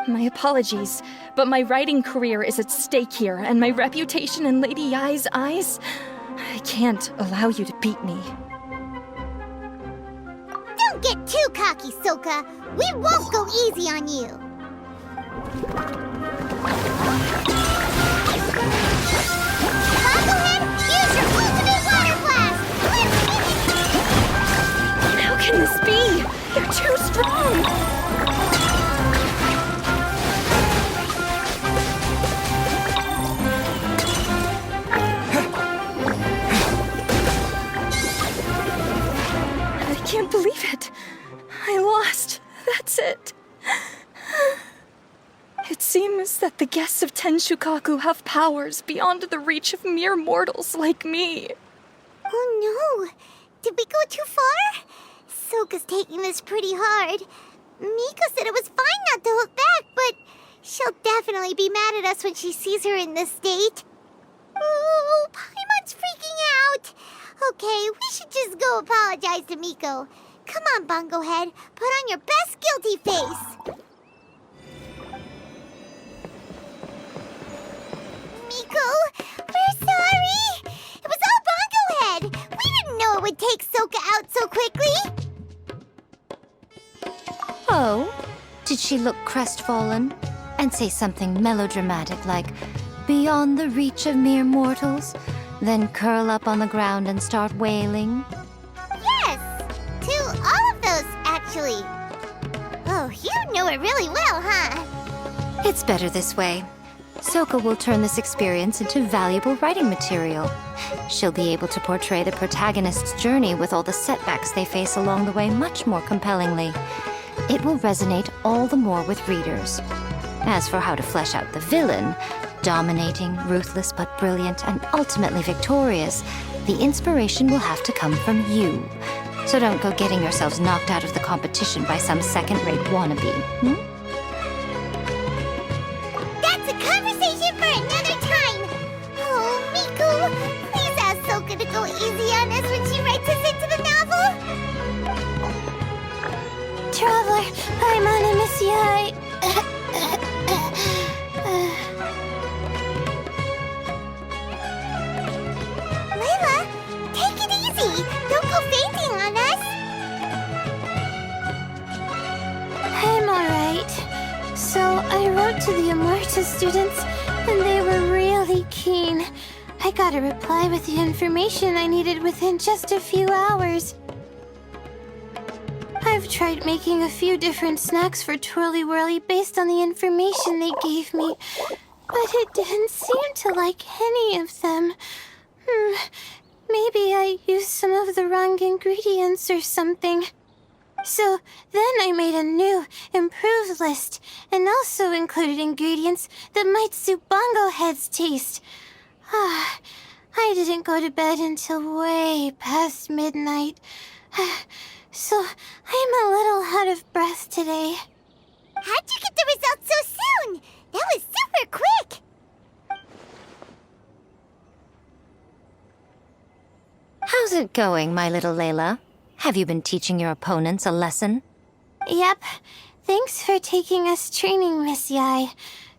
My apologies, but my writing career is at stake here, and my reputation in Lady Yai's eyes, I can't allow you to beat me. Don't get too cocky, Soka. We won't go easy on you. Bobblehead, use your ultimate water blast! How can this be? They're too strong! I can't believe it. I lost. That's it. It seems that the guests of Tenshukaku have powers beyond the reach of mere mortals like me. Oh no! Did we go too far? Soka's taking this pretty hard. Miko said it was fine not to look back, but she'll definitely be mad at us when she sees her in this state. Oh, Paimon's freaking out! Okay, we should just go apologize to Miko. Come on, Bungo Head, put on your best guilty face! Miko, we're sorry! It was all Bungo Head! We didn't know it would take Soka out so quickly! Oh, did she look crestfallen? And say something melodramatic like, beyond the reach of mere mortals? Then curl up on the ground and start wailing? Yes! To all of those, actually. Oh, you know it really well, huh? It's better this way. Soka will turn this experience into valuable writing material. She'll be able to portray the protagonist's journey with all the setbacks they face along the way much more compellingly. It will resonate all the more with readers. As for how to flesh out the villain, dominating, ruthless but brilliant, and ultimately victorious, the inspiration will have to come from you. So don't go getting yourselves knocked out of the competition by some second-rate wannabe, That's a conversation for another time! Oh, Miku, please ask Soka to go easy on us when she writes us into the novel! Traveler, Paimon and Miss Yai. Layla, take it easy! Don't go fainting on us! I'm alright. So I wrote to the Amorta students, and they were really keen. I got a reply with the information I needed within just a few hours. I've tried making a few different snacks for Twirly Whirly based on the information they gave me, but it didn't seem to like any of them. Maybe I used some of the wrong ingredients or something. So then I made a new, improved list, and also included ingredients that might suit Bongo Head's taste. I didn't go to bed until way past midnight. So I'm a little out of breath today. How'd you get the results so soon? That was super quick! How's it going, my little Layla? Have you been teaching your opponents a lesson? Yep. Thanks for taking us training, Miss Yai.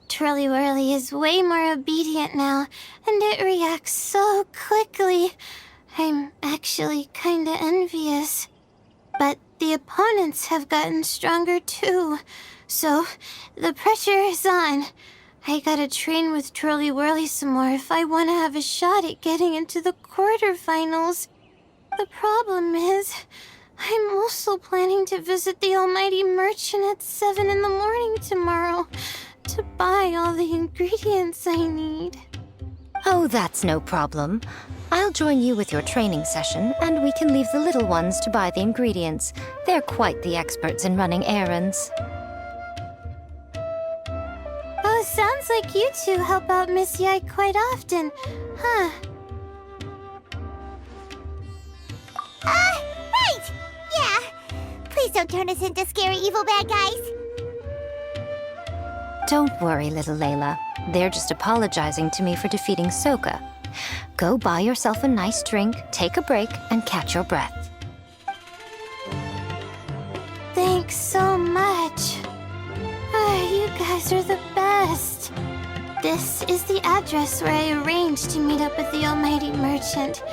Twirly Whirly is way more obedient now, and it reacts so quickly. I'm actually kinda envious. But the opponents have gotten stronger too, so the pressure is on. I gotta train with Twirly Whirly some more if I want to have a shot at getting into the quarterfinals. The problem is, I'm also planning to visit the Almighty Merchant at 7 in the morning tomorrow to buy all the ingredients I need. Oh, that's no problem. I'll join you with your training session, and we can leave the little ones to buy the ingredients. They're quite the experts in running errands. Oh, sounds like you two help out Miss Yai quite often, huh? Right! Yeah. Please don't turn us into scary evil bad guys. Don't worry, little Layla. They're just apologizing to me for defeating Soka. Go buy yourself a nice drink, take a break, and catch your breath. Thanks so much. You guys are the best. This is the address where I arranged to meet up with the Almighty Merchant.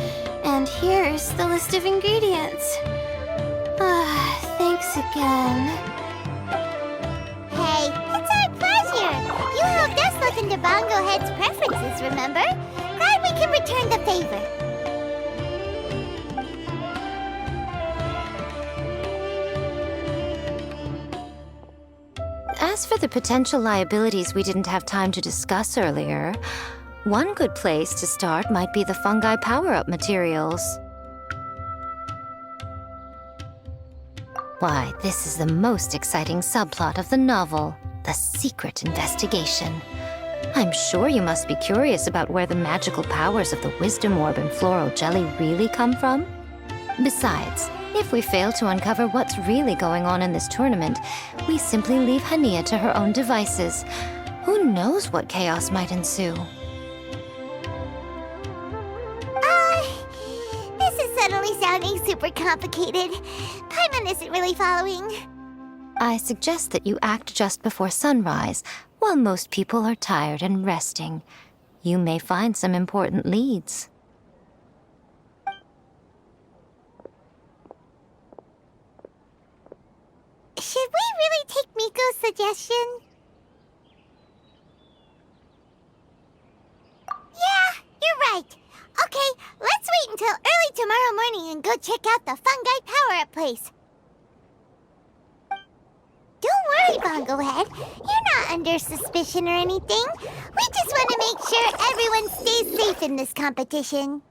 And here's the list of ingredients. Thanks again. Hey, it's our pleasure. You helped us look into Bongo Head's preferences, remember? Glad we can return the favor. As for the potential liabilities we didn't have time to discuss earlier, one good place to start might be the fungi power-up materials. Why, this is the most exciting subplot of the novel, the secret investigation. I'm sure you must be curious about where the magical powers of the Wisdom Orb and Floral Jelly really come from. Besides, if we fail to uncover what's really going on in this tournament, we simply leave Hania to her own devices. Who knows what chaos might ensue? This is suddenly sounding super complicated. Paimon isn't really following. I suggest that you act just before sunrise, while most people are tired and resting. You may find some important leads. Should we really take Miko's suggestion? Yeah, you're right. Okay, let's wait until early tomorrow morning and go check out the Fungi power-up place. Don't worry, Bongo Head. You're not under suspicion or anything. We just want to make sure everyone stays safe in this competition.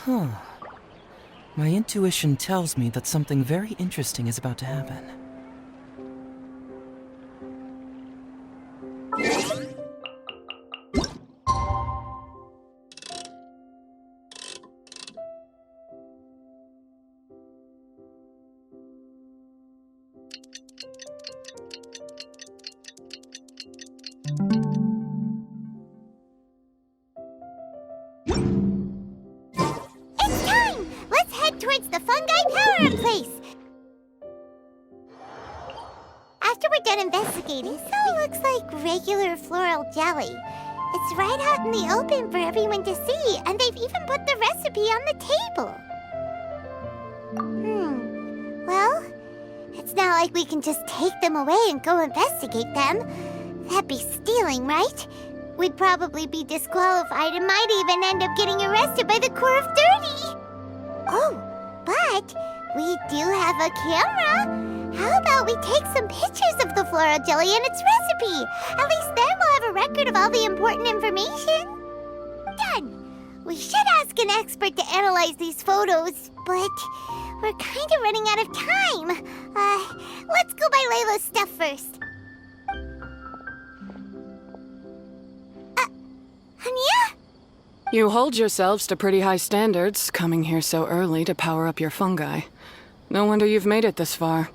Huh. My intuition tells me that something very interesting is about to happen. It's time! Let's head towards the Fungi power-up place! After we're done investigating, so it looks like regular floral jelly. It's right out in the open for everyone to see, and they've even put the recipe on the table. Well, it's not like we can just take them away and go investigate them. That'd be stealing, right? We'd probably be disqualified and might even end up getting arrested by the Corps of 30. Oh, but we do have a camera. How about we take some pictures of the floral jelly and its recipe? At least then we'll have a record of all the important information. Done. We should ask an expert to analyze these photos, but we're kind of running out of time. Let's go buy Layla's stuff first. Hania? You hold yourselves to pretty high standards, coming here so early to power up your fungi. No wonder you've made it this far.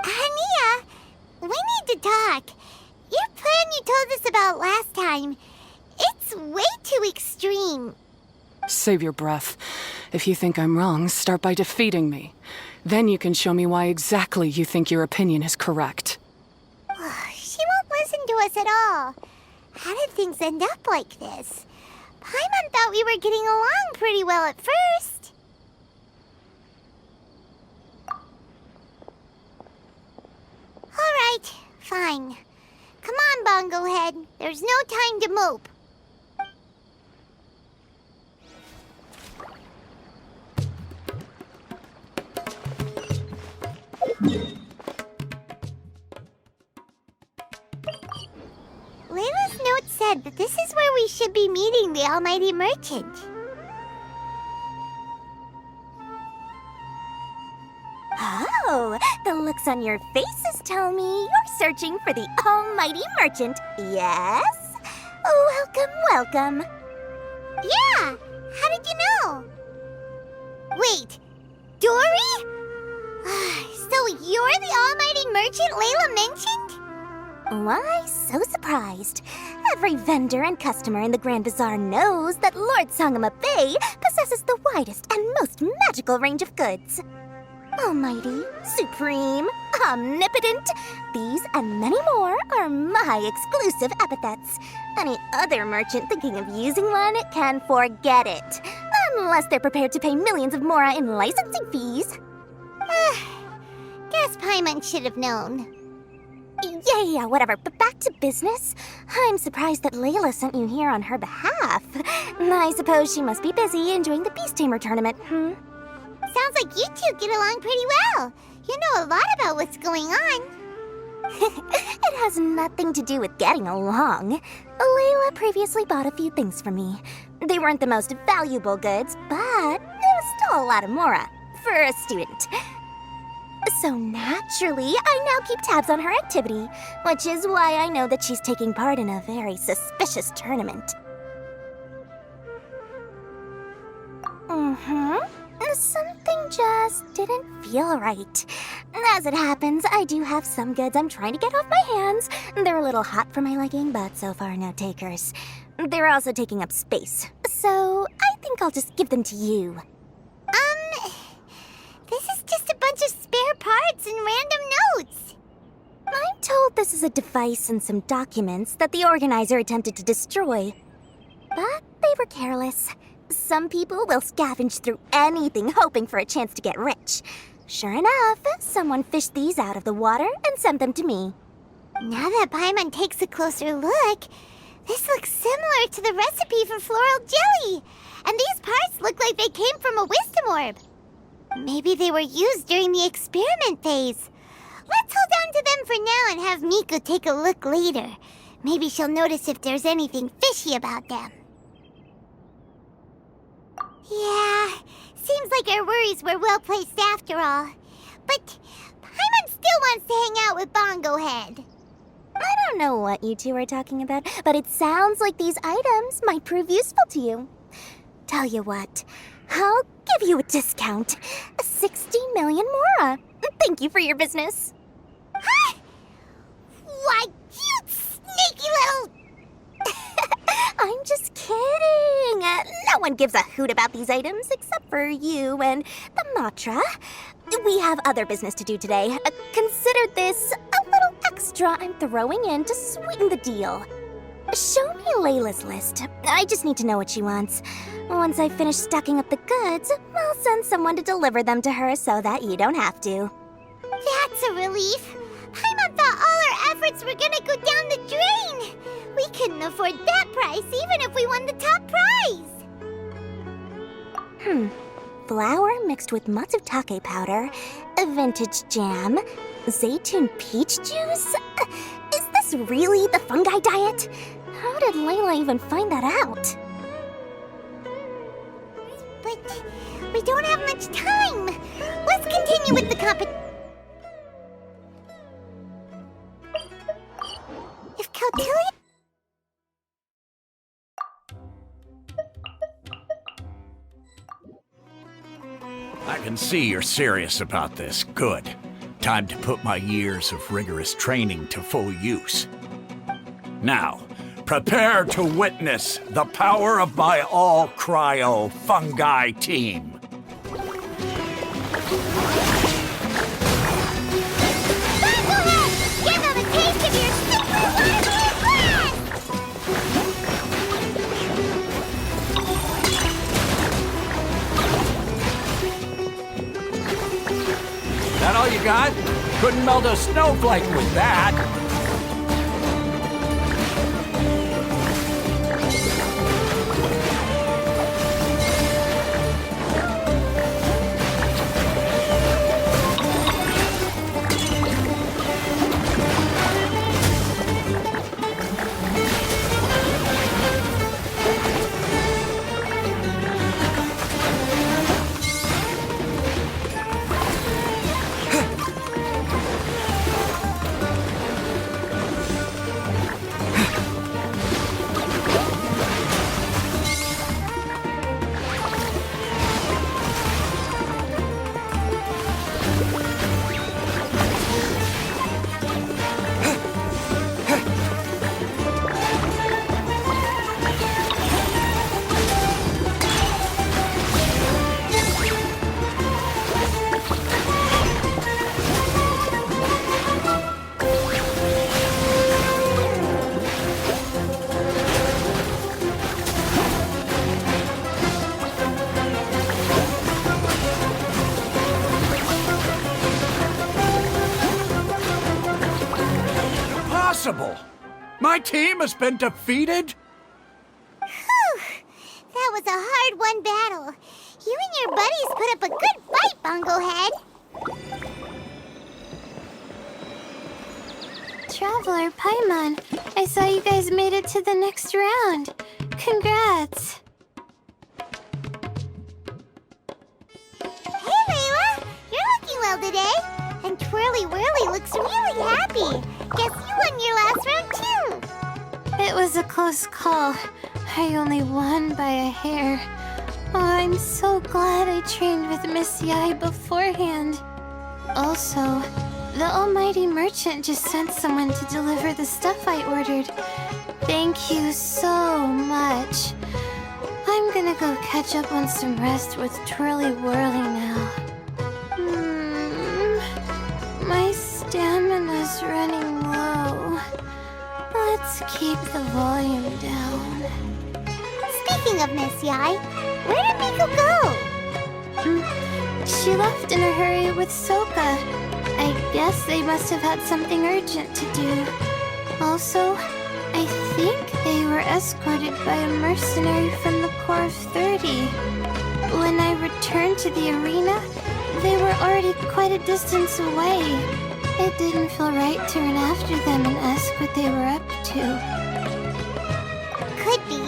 Hania, we need to talk. Your plan you told us about last time, it's way too extreme. Save your breath. If you think I'm wrong, start by defeating me. Then you can show me why exactly you think your opinion is correct. She won't listen to us at all. How did things end up like this? Paimon thought we were getting along pretty well at first. All right, fine. Come on, Bongo Head. There's no time to mope. Layla's note said that this is where we should be meeting the Almighty Merchant. Oh, the looks on your faces tell me you're searching for the Almighty Merchant, yes? Welcome, welcome. Yeah! How did you know? Wait, Dory? So you're the Almighty Merchant Layla mentioned? Why so surprised? Every vendor and customer in the Grand Bazaar knows that Lord Sangama Bay possesses the widest and most magical range of goods. Almighty, supreme, omnipotent, these and many more are my exclusive epithets. Any other merchant thinking of using one can forget it, unless they're prepared to pay millions of mora in licensing fees. Guess Paimon should have known. Yeah, whatever. But back to business. I'm surprised that Layla sent you here on her behalf. I suppose she must be busy enjoying the Beast Tamer tournament, Sounds like you two get along pretty well. You know a lot about what's going on. It has nothing to do with getting along. Layla previously bought a few things from me. They weren't the most valuable goods, but it was still a lot of mora for a student. So naturally, I now keep tabs on her activity, which is why I know that she's taking part in a very suspicious tournament. Something just didn't feel right. As it happens, I do have some goods I'm trying to get off my hands. They're a little hot for my liking, but so far no takers. They're also taking up space, so I think I'll just give them to you. This is just a bunch of spare parts and random notes. I'm told this is a device and some documents that the organizer attempted to destroy. But they were careless. Some people will scavenge through anything hoping for a chance to get rich. Sure enough, someone fished these out of the water and sent them to me. Now that Paimon takes a closer look, this looks similar to the recipe for floral jelly. And these parts look like they came from a wisdom orb. Maybe they were used during the experiment phase. Let's hold on to them for now and have Miku take a look later. Maybe she'll notice if there's anything fishy about them. Yeah, seems like our worries were well placed after all. But Paimon still wants to hang out with Bongo Head. I don't know what you two are talking about, but it sounds like these items might prove useful to you. Tell you what, I'll give you a discount. 60 million mora. Thank you for your business. Huh? Why, you sneaky little... I'm just kidding. No one gives a hoot about these items except for you and the Matra. We have other business to do today. Consider this a little extra I'm throwing in to sweeten the deal. Show me Layla's list. I just need to know what she wants. Once I finish stocking up the goods, I'll send someone to deliver them to her so that you don't have to. That's a relief. Paimon thought all our efforts were gonna go down the drain. We couldn't afford that price even if we won the top prize. Flour mixed with matsutake powder, a vintage jam, zaytun peach juice? Is this really the fungi diet? How did Layla even find that out? But we don't have much time. Let's continue with the competition. If Kautilya... I can see you're serious about this. Good. Time to put my years of rigorous training to full use. Now, prepare to witness the power of my all-cryo fungi team. Give them a taste of your super waterfall blast! That all you got? Couldn't melt a snowflake with that. My team has been defeated? Whew! That was a hard-won battle. You and your buddies put up a good fight, Bungohead. Traveler, Paimon, I saw you guys made it to the next round. Congrats. Hey, Layla! You're looking well today. And Twirly Whirly looks really happy. Guess you won your last round, too. It was a close call. I only won by a hair. Oh, I'm so glad I trained with Miss Yai beforehand. Also, the almighty merchant just sent someone to deliver the stuff I ordered. Thank you so much. I'm gonna go catch up on some rest with Twirly Whirly now. My stamina's running low. Let's keep the volume down. Speaking of Miss Yai, where did Miko go? She left in a hurry with Soka. I guess they must have had something urgent to do. Also, I think they were escorted by a mercenary from the Corps of 30. When I returned to the arena, they were already quite a distance away. It didn't feel right to run after them and ask what they were up to. Could be.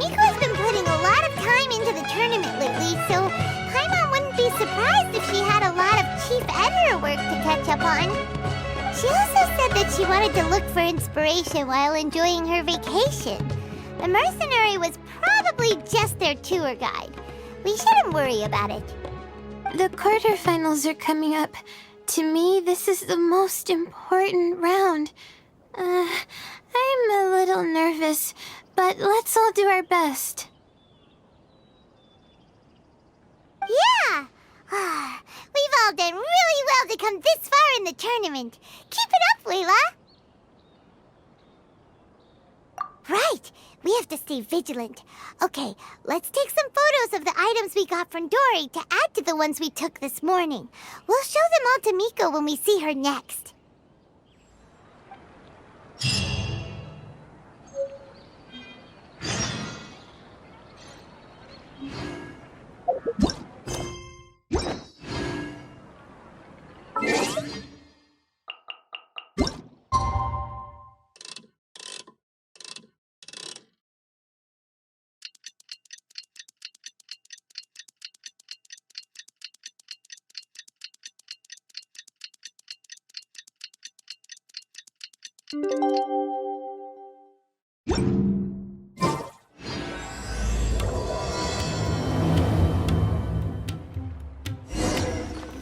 Miko's been putting a lot of time into the tournament lately, so Paimon wouldn't be surprised if she had a lot of chief editor work to catch up on. She also said that she wanted to look for inspiration while enjoying her vacation. The mercenary was probably just their tour guide. We shouldn't worry about it. The quarterfinals are coming up. To me, this is the most important round. I'm a little nervous, but let's all do our best. Yeah! We've all done really well to come this far in the tournament. Keep it up, Layla! Right! We have to stay vigilant. Okay, let's take some photos of the items we got from Dory to add to the ones we took this morning. We'll show them all to Miko when we see her next.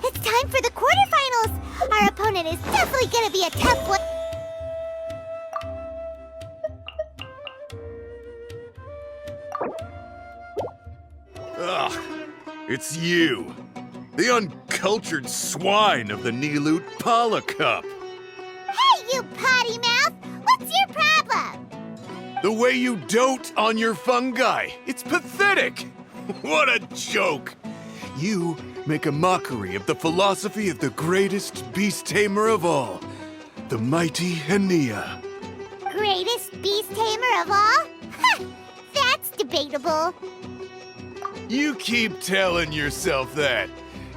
It's time for the quarterfinals! Our opponent is definitely gonna be a tough one. Ugh, it's you. The uncultured swine of the Nilut Pala Cup. Hey, you potty mouth! What's your problem? The way you dote on your fungi. It's pathetic. What a joke. You make a mockery of the philosophy of the greatest beast tamer of all, the mighty Hania. Greatest beast tamer of all? Ha! That's debatable. You keep telling yourself that.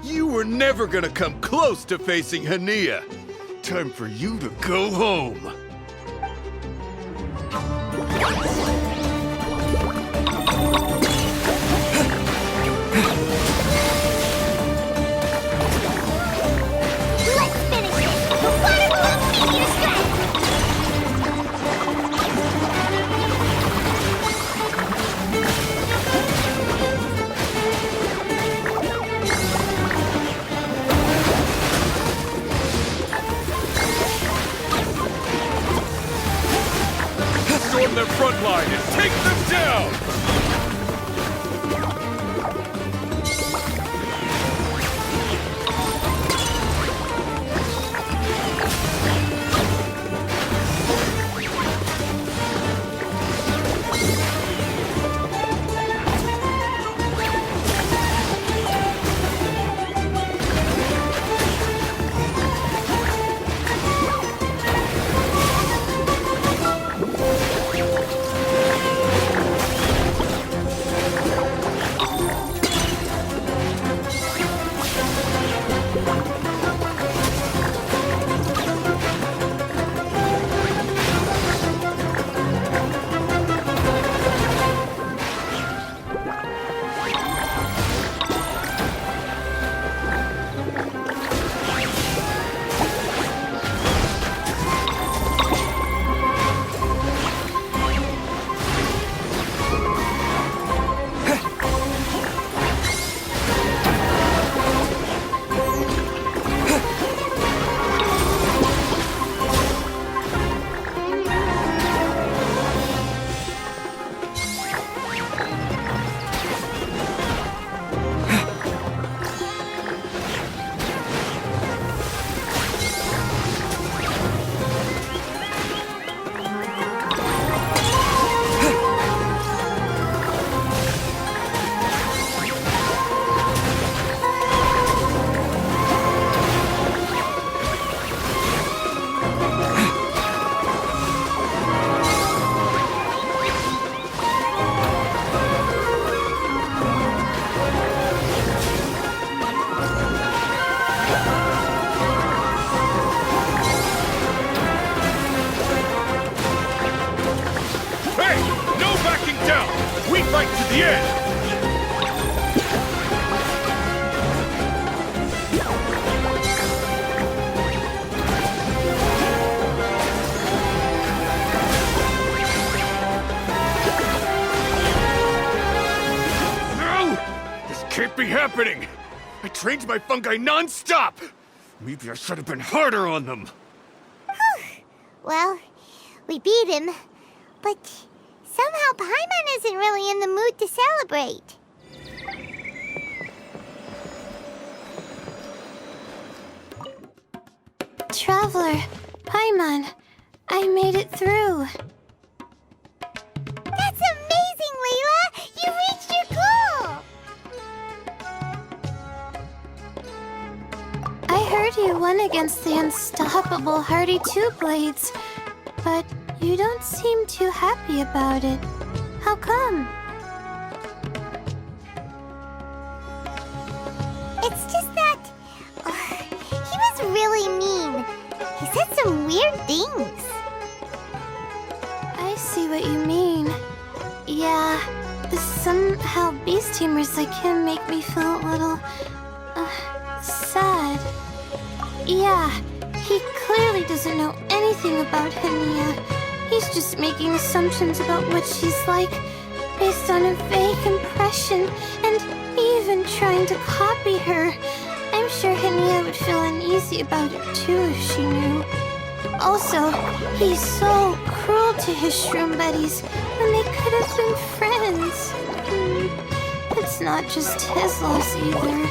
You were never gonna come close to facing Hania. Time for you to go home. Let's finish it! The water balloon meteor strike! fight to the end! Can't be happening! I trained my fungi non-stop! Maybe I should have been harder on them! Well, we beat him, but somehow Paimon isn't really in the mood to celebrate. Traveler, Paimon, I made it through. That's amazing, Layla! You reached your goal! I heard you won against the unstoppable Hardy Two-Blades, but you don't seem too happy about it. How come? It's just that he was really mean. He said some weird things. I see what you mean. Yeah, somehow beast tamers like him make me feel a little sad. Yeah, he clearly doesn't know anything about Hania. He's just making assumptions about what she's like based on a vague impression, and even trying to copy her. I'm sure Hania would feel uneasy about it too if she knew. Also, he's so cruel to his shroom buddies when they could have been friends. It's not just his loss either.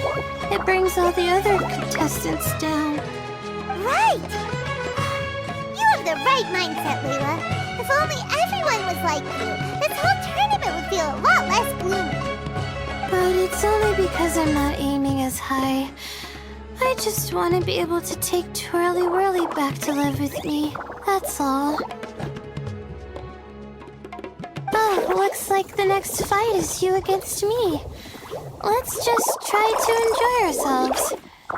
It brings all the other contestants down. Right! You have the right mindset, Layla. If only everyone was like you, this whole tournament would feel a lot less gloomy. But it's only because I'm not aiming as high. I just want to be able to take Twirly Whirly back to live with me. That's all. Oh, looks like the next fight is you against me. Let's just try to enjoy ourselves.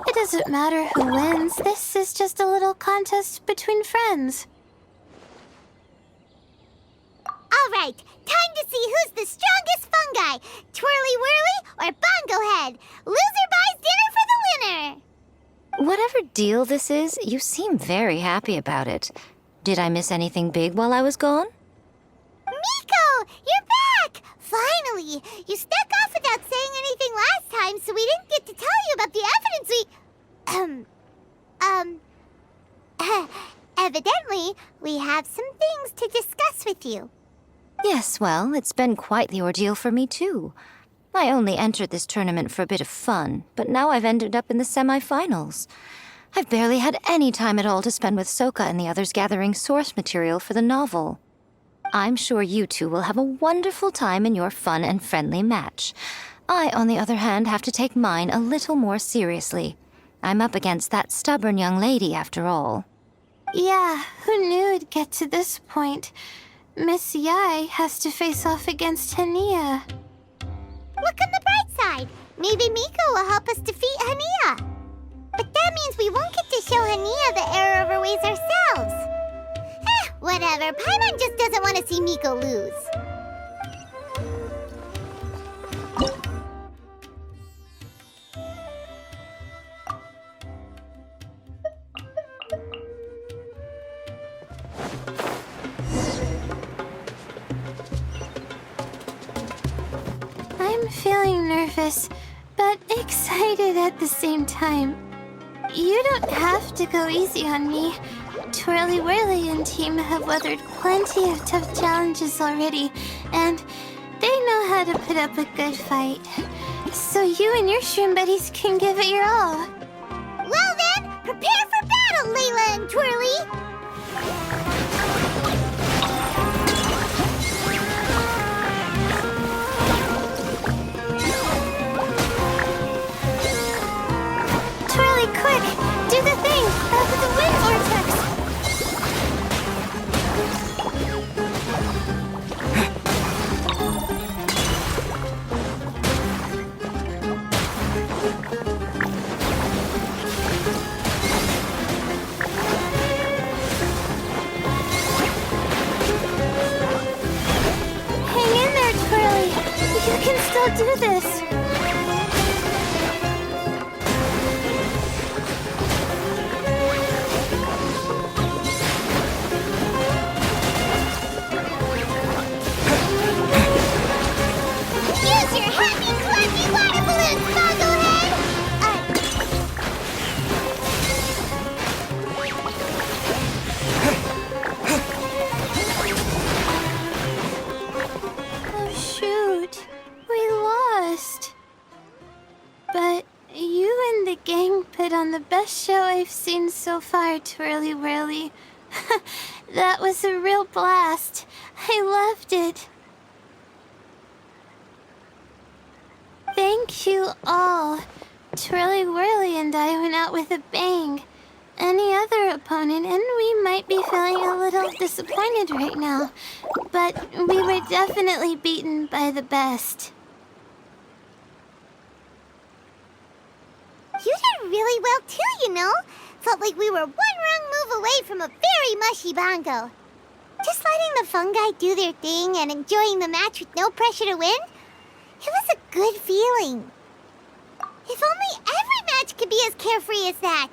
It doesn't matter who wins. This is just a little contest between friends. All right, time to see who's the strongest fungi, Twirly Whirly or Bongo Head. Loser buys dinner for the winner. Whatever deal this is, you seem very happy about it. Did I miss anything big while I was gone? Miko, you're back! Finally! You snuck off without saying anything last time, so we didn't get to tell you about the evidence evidently, we have some things to discuss with you. Yes, well, it's been quite the ordeal for me, too. I only entered this tournament for a bit of fun, but now I've ended up in the semi-finals. I've barely had any time at all to spend with Soka and the others gathering source material for the novel. I'm sure you two will have a wonderful time in your fun and friendly match. I, on the other hand, have to take mine a little more seriously. I'm up against that stubborn young lady, after all. Yeah, who knew it'd get to this point? Miss Yai has to face off against Hania. Look on the bright side. Maybe Miko will help us defeat Hania. But that means we won't get to show Hania the error of our ways ourselves. Whatever. Paimon just doesn't want to see Miko lose. I'm feeling nervous, but excited at the same time. You don't have to go easy on me. Twirly Whirly and team have weathered plenty of tough challenges already, and they know how to put up a good fight. So you and your shroom buddies can give it your all. Well then, prepare for battle, Layla and Twirly! Twirly, quick! Do the thing! The wind vortex! I'll do this. Use your happy, clappy water balloons, Bogglehead! Oh, shoot. We lost. But you and the gang put on the best show I've seen so far, Twirly Whirly. That was a real blast. I loved it. Thank you all. Twirly Whirly and I went out with a bang. Any other opponent, and we might be feeling a little disappointed right now, but we were definitely beaten by the best. You did really well too, you know. Felt like we were one wrong move away from a very mushy bongo. Just letting the fungi do their thing and enjoying the match with no pressure to win, it was a good feeling. If only every match could be as carefree as that.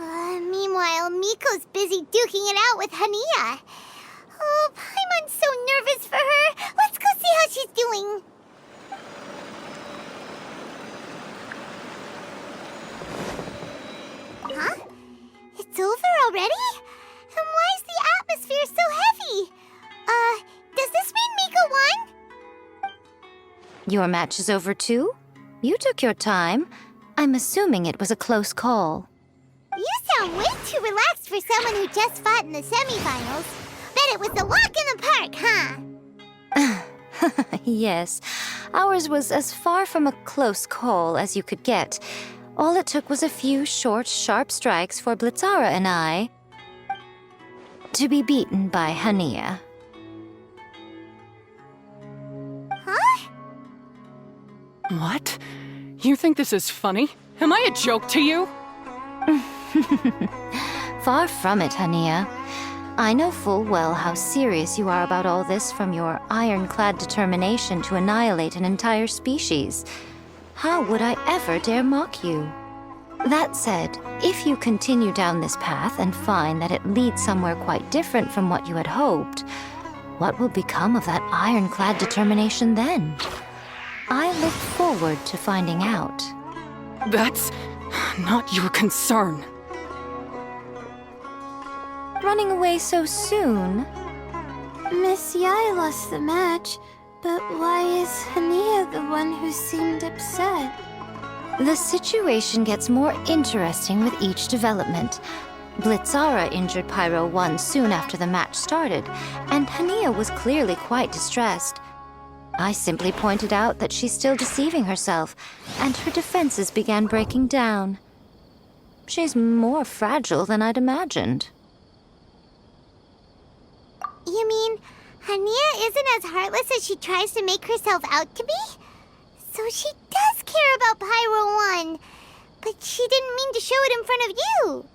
Meanwhile, Miko's busy duking it out with Hania. Oh, Paimon's so nervous for her. Let's go see how she's doing. Huh? It's over already? And why is the atmosphere so heavy? Does this mean Miko won? Your match is over too? You took your time. I'm assuming it was a close call. You sound way too relaxed for someone who just fought in the semifinals. Bet it was a walk in the park, huh? Yes, ours was as far from a close call as you could get. All it took was a few short, sharp strikes for Blitzara and I to be beaten by Hania. Huh? What? You think this is funny? Am I a joke to you? Far from it, Hania. I know full well how serious you are about all this, from your ironclad determination to annihilate an entire species. How would I ever dare mock you? That said, if you continue down this path and find that it leads somewhere quite different from what you had hoped, what will become of that ironclad determination then? I look forward to finding out. That's not your concern. Running away so soon? Miss Yai lost the match, but why is Hania the one who seemed upset? The situation gets more interesting with each development. Blitzara injured Pyro 1 soon after the match started, and Hania was clearly quite distressed. I simply pointed out that she's still deceiving herself, and her defenses began breaking down. She's more fragile than I'd imagined. You mean Hania isn't as heartless as she tries to make herself out to be? So she does care about Pyro 1, but she didn't mean to show it in front of you.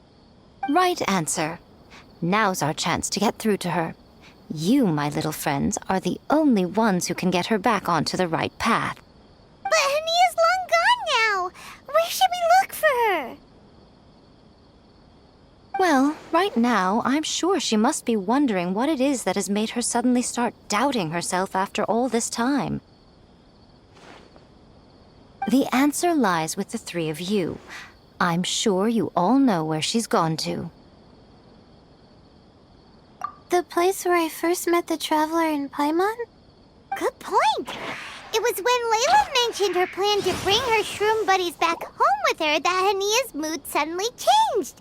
Right answer. Now's our chance to get through to her. You, my little friends, are the only ones who can get her back onto the right path. But Hania's long gone now. Where should we look for her? Well, right now, I'm sure she must be wondering what it is that has made her suddenly start doubting herself after all this time. The answer lies with the three of you. I'm sure you all know where she's gone to. The place where I first met the traveler in Paimon? Good point. It was when Layla mentioned her plan to bring her shroom buddies back home with her that Hania's mood suddenly changed.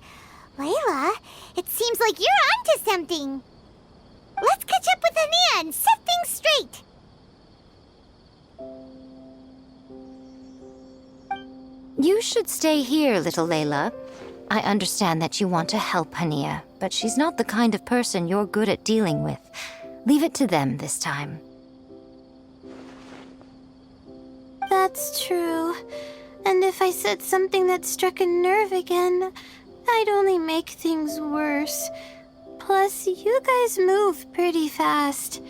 Layla, it seems like you're onto something. Let's catch up with Hania and set things straight. You should stay here, little Layla. I understand that you want to help Hania, but she's not the kind of person you're good at dealing with. Leave it to them this time. That's true. And if I said something that struck a nerve again, I'd only make things worse. Plus, you guys move pretty fast.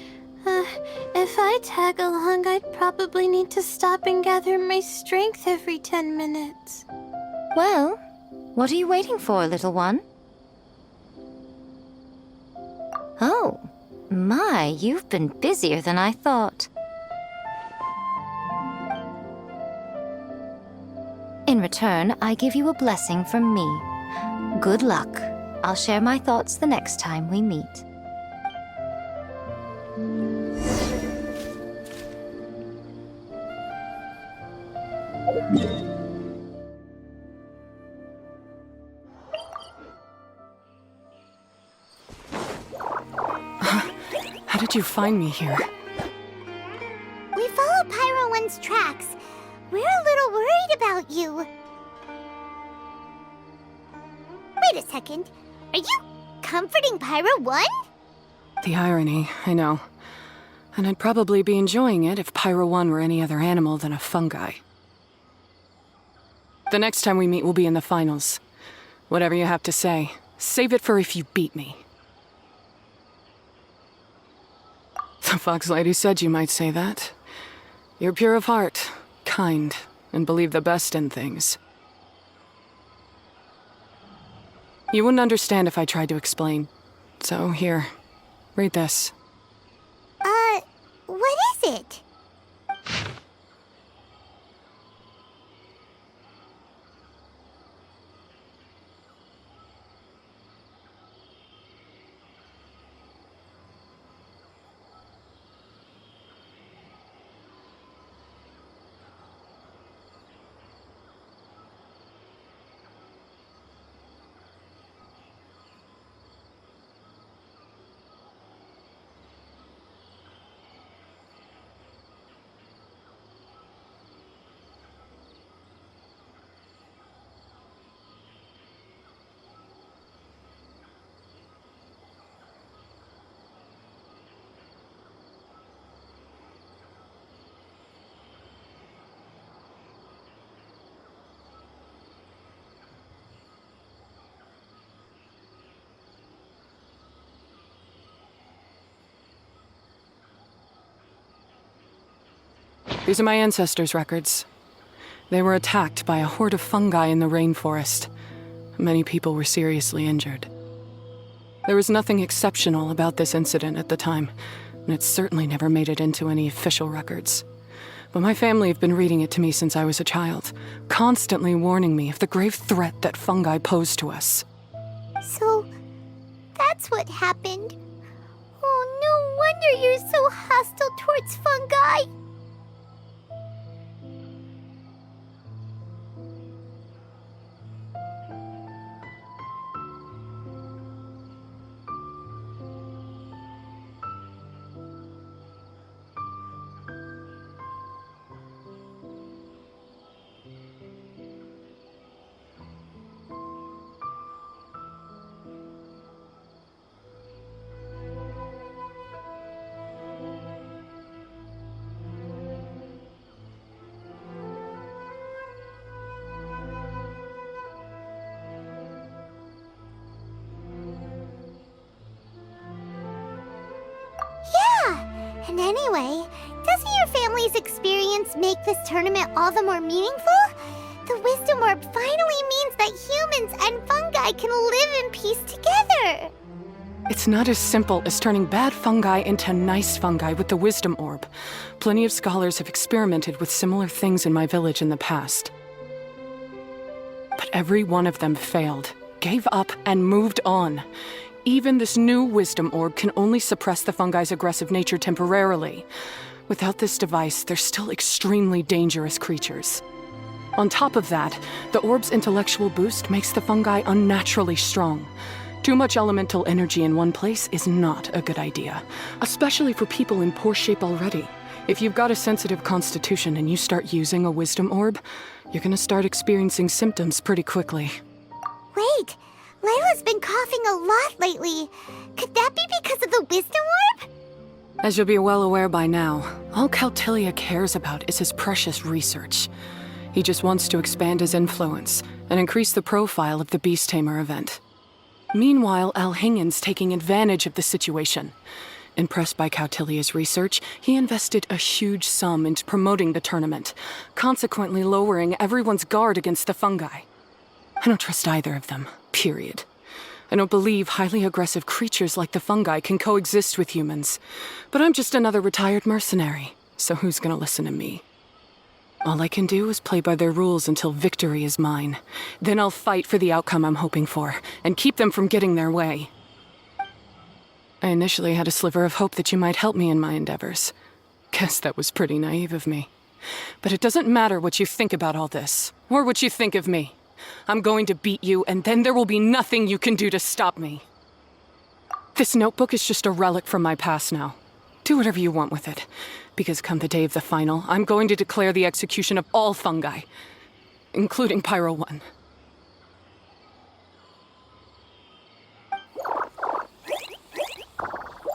If I tag along, I'd probably need to stop and gather my strength every 10 minutes. Well, what are you waiting for, little one? Oh, my, you've been busier than I thought. In return, I give you a blessing from me. Good luck. I'll share my thoughts the next time we meet. How did you find me here? We followed Pyro One's tracks. We're a little worried about you. Wait a second. Are you comforting Pyro One? The irony, I know. And I'd probably be enjoying it if Pyro 1 were any other animal than a fungi. The next time we meet will be in the finals. Whatever you have to say, save it for if you beat me. The Fox Lady said you might say that. You're pure of heart, kind, and believe the best in things. You wouldn't understand if I tried to explain. So here, read this. What is it? These are my ancestors' records. They were attacked by a horde of fungi in the rainforest. Many people were seriously injured. There was nothing exceptional about this incident at the time, and it certainly never made it into any official records. But my family have been reading it to me since I was a child, constantly warning me of the grave threat that fungi pose to us. So, that's what happened. Oh, no wonder you're so hostile towards fungi. And anyway, doesn't your family's experience make this tournament all the more meaningful? The Wisdom Orb finally means that humans and fungi can live in peace together. It's not as simple as turning bad fungi into nice fungi with the Wisdom Orb. Plenty of scholars have experimented with similar things in my village in the past. But every one of them failed, gave up, and moved on. Even this new Wisdom Orb can only suppress the fungi's aggressive nature temporarily. Without this device, they're still extremely dangerous creatures. On top of that, the orb's intellectual boost makes the fungi unnaturally strong. Too much elemental energy in one place is not a good idea, especially for people in poor shape already. If you've got a sensitive constitution and you start using a Wisdom Orb, you're gonna start experiencing symptoms pretty quickly. Wait, Layla's been coughing a lot lately. Could that be because of the Wisdom Orb? As you'll be well aware by now, all Cautilia cares about is his precious research. He just wants to expand his influence and increase the profile of the Beast Tamer event. Meanwhile, Alhingen's taking advantage of the situation. Impressed by Cautilia's research, he invested a huge sum into promoting the tournament, consequently lowering everyone's guard against the fungi. I don't trust either of them, period. I don't believe highly aggressive creatures like the fungi can coexist with humans. But I'm just another retired mercenary, so who's gonna listen to me? All I can do is play by their rules until victory is mine. Then I'll fight for the outcome I'm hoping for, and keep them from getting their way. I initially had a sliver of hope that you might help me in my endeavors. Guess that was pretty naive of me. But it doesn't matter what you think about all this, or what you think of me. I'm going to beat you, and then there will be nothing you can do to stop me. This notebook is just a relic from my past now. Do whatever you want with it, because come the day of the final, I'm going to declare the execution of all fungi, including Pyro 1.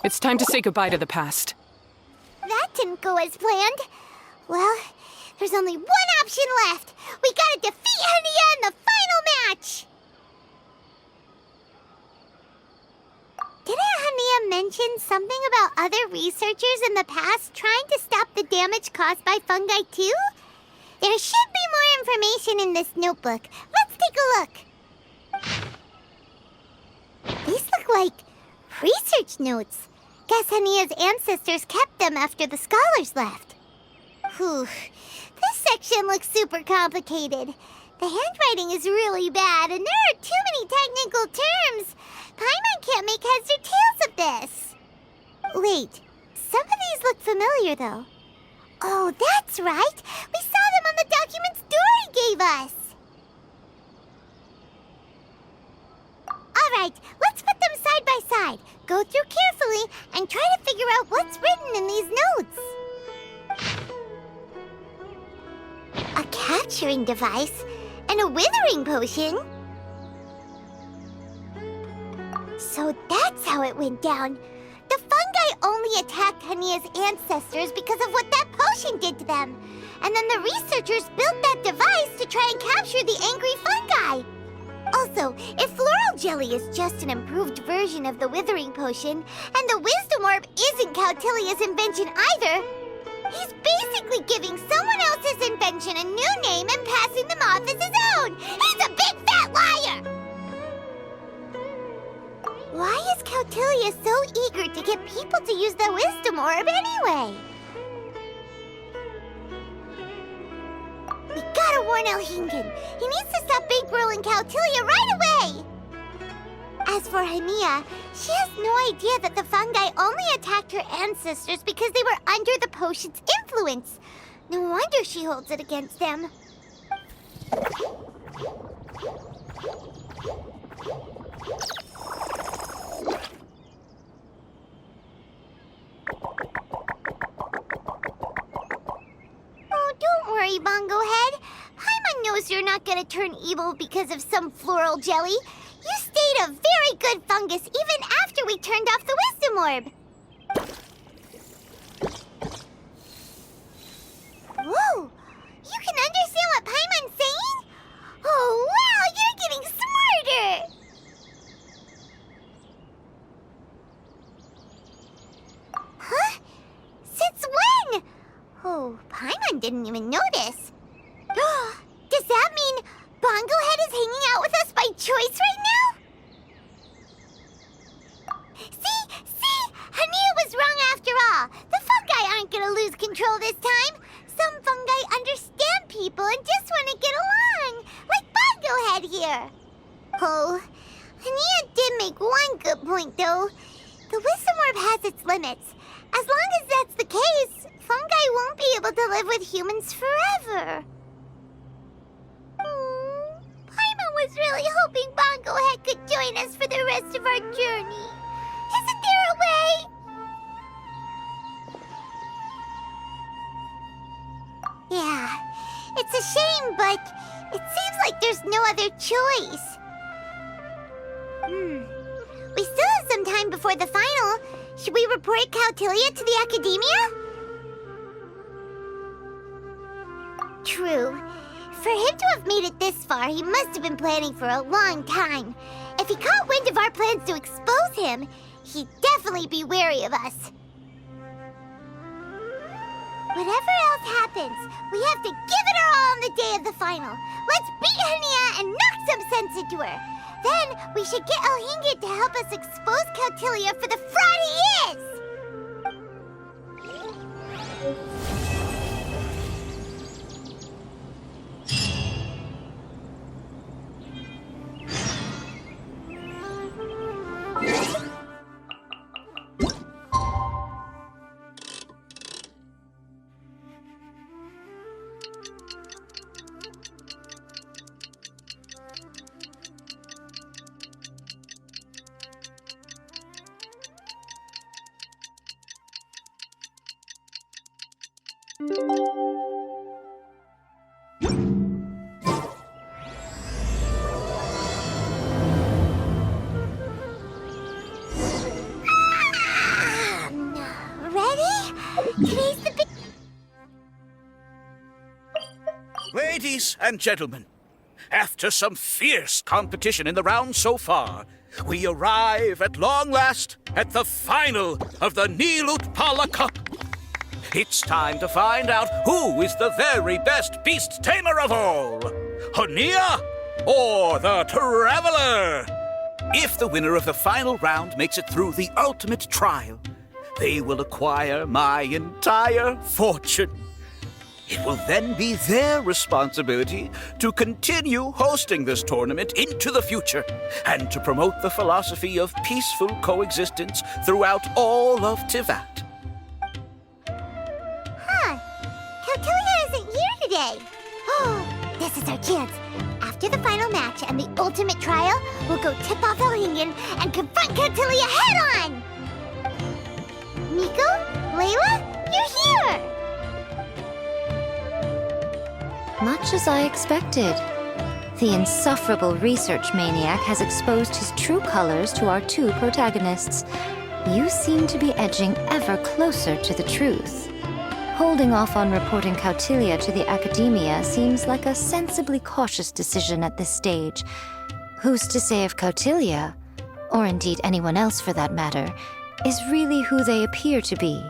It's time to say goodbye to the past. That didn't go as planned. Well, there's only one option left. We gotta defeat Hania in the final match! Didn't Hania mention something about other researchers in the past trying to stop the damage caused by fungi too? There should be more information in this notebook. Let's take a look. These look like research notes. Guess Hania's ancestors kept them after the scholars left. Whew. This section looks super complicated. The handwriting is really bad, and there are too many technical terms. Paimon can't make heads or tails of this. Wait, some of these look familiar, though. Oh, that's right. We saw them on the documents Dory gave us. All right, let's put them side by side. Go through carefully and try to figure out what's written in these notes. A capturing device and a withering potion. So that's how it went down. The fungi only attacked Hania's ancestors because of what that potion did to them. And then the researchers built that device to try and capture the angry fungi. Also, if floral jelly is just an improved version of the withering potion, and the wisdom orb isn't Cautilia's invention either, he's basically giving someone else's invention a new name and passing them off as his own. He's a big fat liar! Why is Cautilia so eager to get people to use the wisdom orb anyway? We gotta warn Elhingen. He needs to stop bankrolling Cautilia right away! As for Hania, she has no idea that the fungi only attacked her ancestors because they were under the potion's influence. No wonder she holds it against them. Oh, don't worry, Bongo Head. Paimon knows you're not gonna turn evil because of some floral jelly. You stayed a very good fungus even after we turned off the wisdom orb. Whoa! You can understand what Paimon's saying? Oh, wow! You're getting smarter! Huh? Since when? Oh, Paimon didn't even notice. Does that mean Bongo Head is hanging out with us by choice right now? See? Hania was wrong after all. The fungi aren't gonna lose control this time. Some fungi understand people and just want to get along, like Bongo Head here. Oh, Hania did make one good point, though. The wisdom orb has its limits. As long as that's the case, fungi won't be able to live with humans forever. Paimon was really hoping Bongo Head could join us for the rest of our journey. Isn't there a way? Yeah, it's a shame, but it seems like there's no other choice. We still have some time before the final. Should we report Cautilia to the Academia? True. For him to have made it this far, he must have been planning for a long time. If he caught wind of our plans to expose him, he'd definitely be wary of us. Whatever else happens, we have to give it our all on the day of the final. Let's beat Hania and knock some sense into her. Then we should get Elhingid to help us expose Cautilia for the fraud he is! Ladies and gentlemen, after some fierce competition in the round so far, we arrive at long last at the final of the Nilut Pala Cup. It's time to find out who is the very best beast tamer of all, Hania or the Traveler. If the winner of the final round makes it through the ultimate trial, they will acquire my entire fortune. It will then be their responsibility to continue hosting this tournament into the future and to promote the philosophy of peaceful coexistence throughout all of Tivat. Huh. Cautilia isn't here today. Oh, this is our chance. After the final match and the ultimate trial, we'll go tip off Elhingid and confront Cautilia head-on! Nico? Layla? You're here! Much as I expected. The insufferable research maniac has exposed his true colors to our two protagonists. You seem to be edging ever closer to the truth. Holding off on reporting Cautilia to the Academia seems like a sensibly cautious decision at this stage. Who's to say if Cautilia, or indeed anyone else for that matter, is really who they appear to be?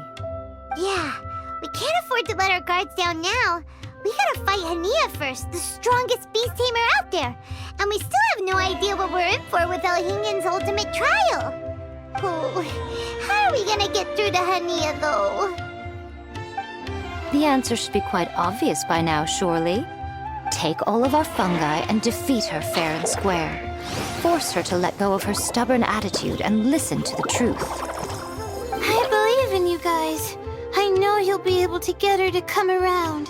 Yeah, we can't afford to let our guards down now. We gotta fight Hania first, the strongest beast tamer out there. And we still have no idea what we're in for with Elhingid's ultimate trial. Oh, how are we gonna get through to Hania, though? The answer should be quite obvious by now, surely. Take all of our fungi and defeat her fair and square. Force her to let go of her stubborn attitude and listen to the truth. I believe in you guys. I know you'll be able to get her to come around.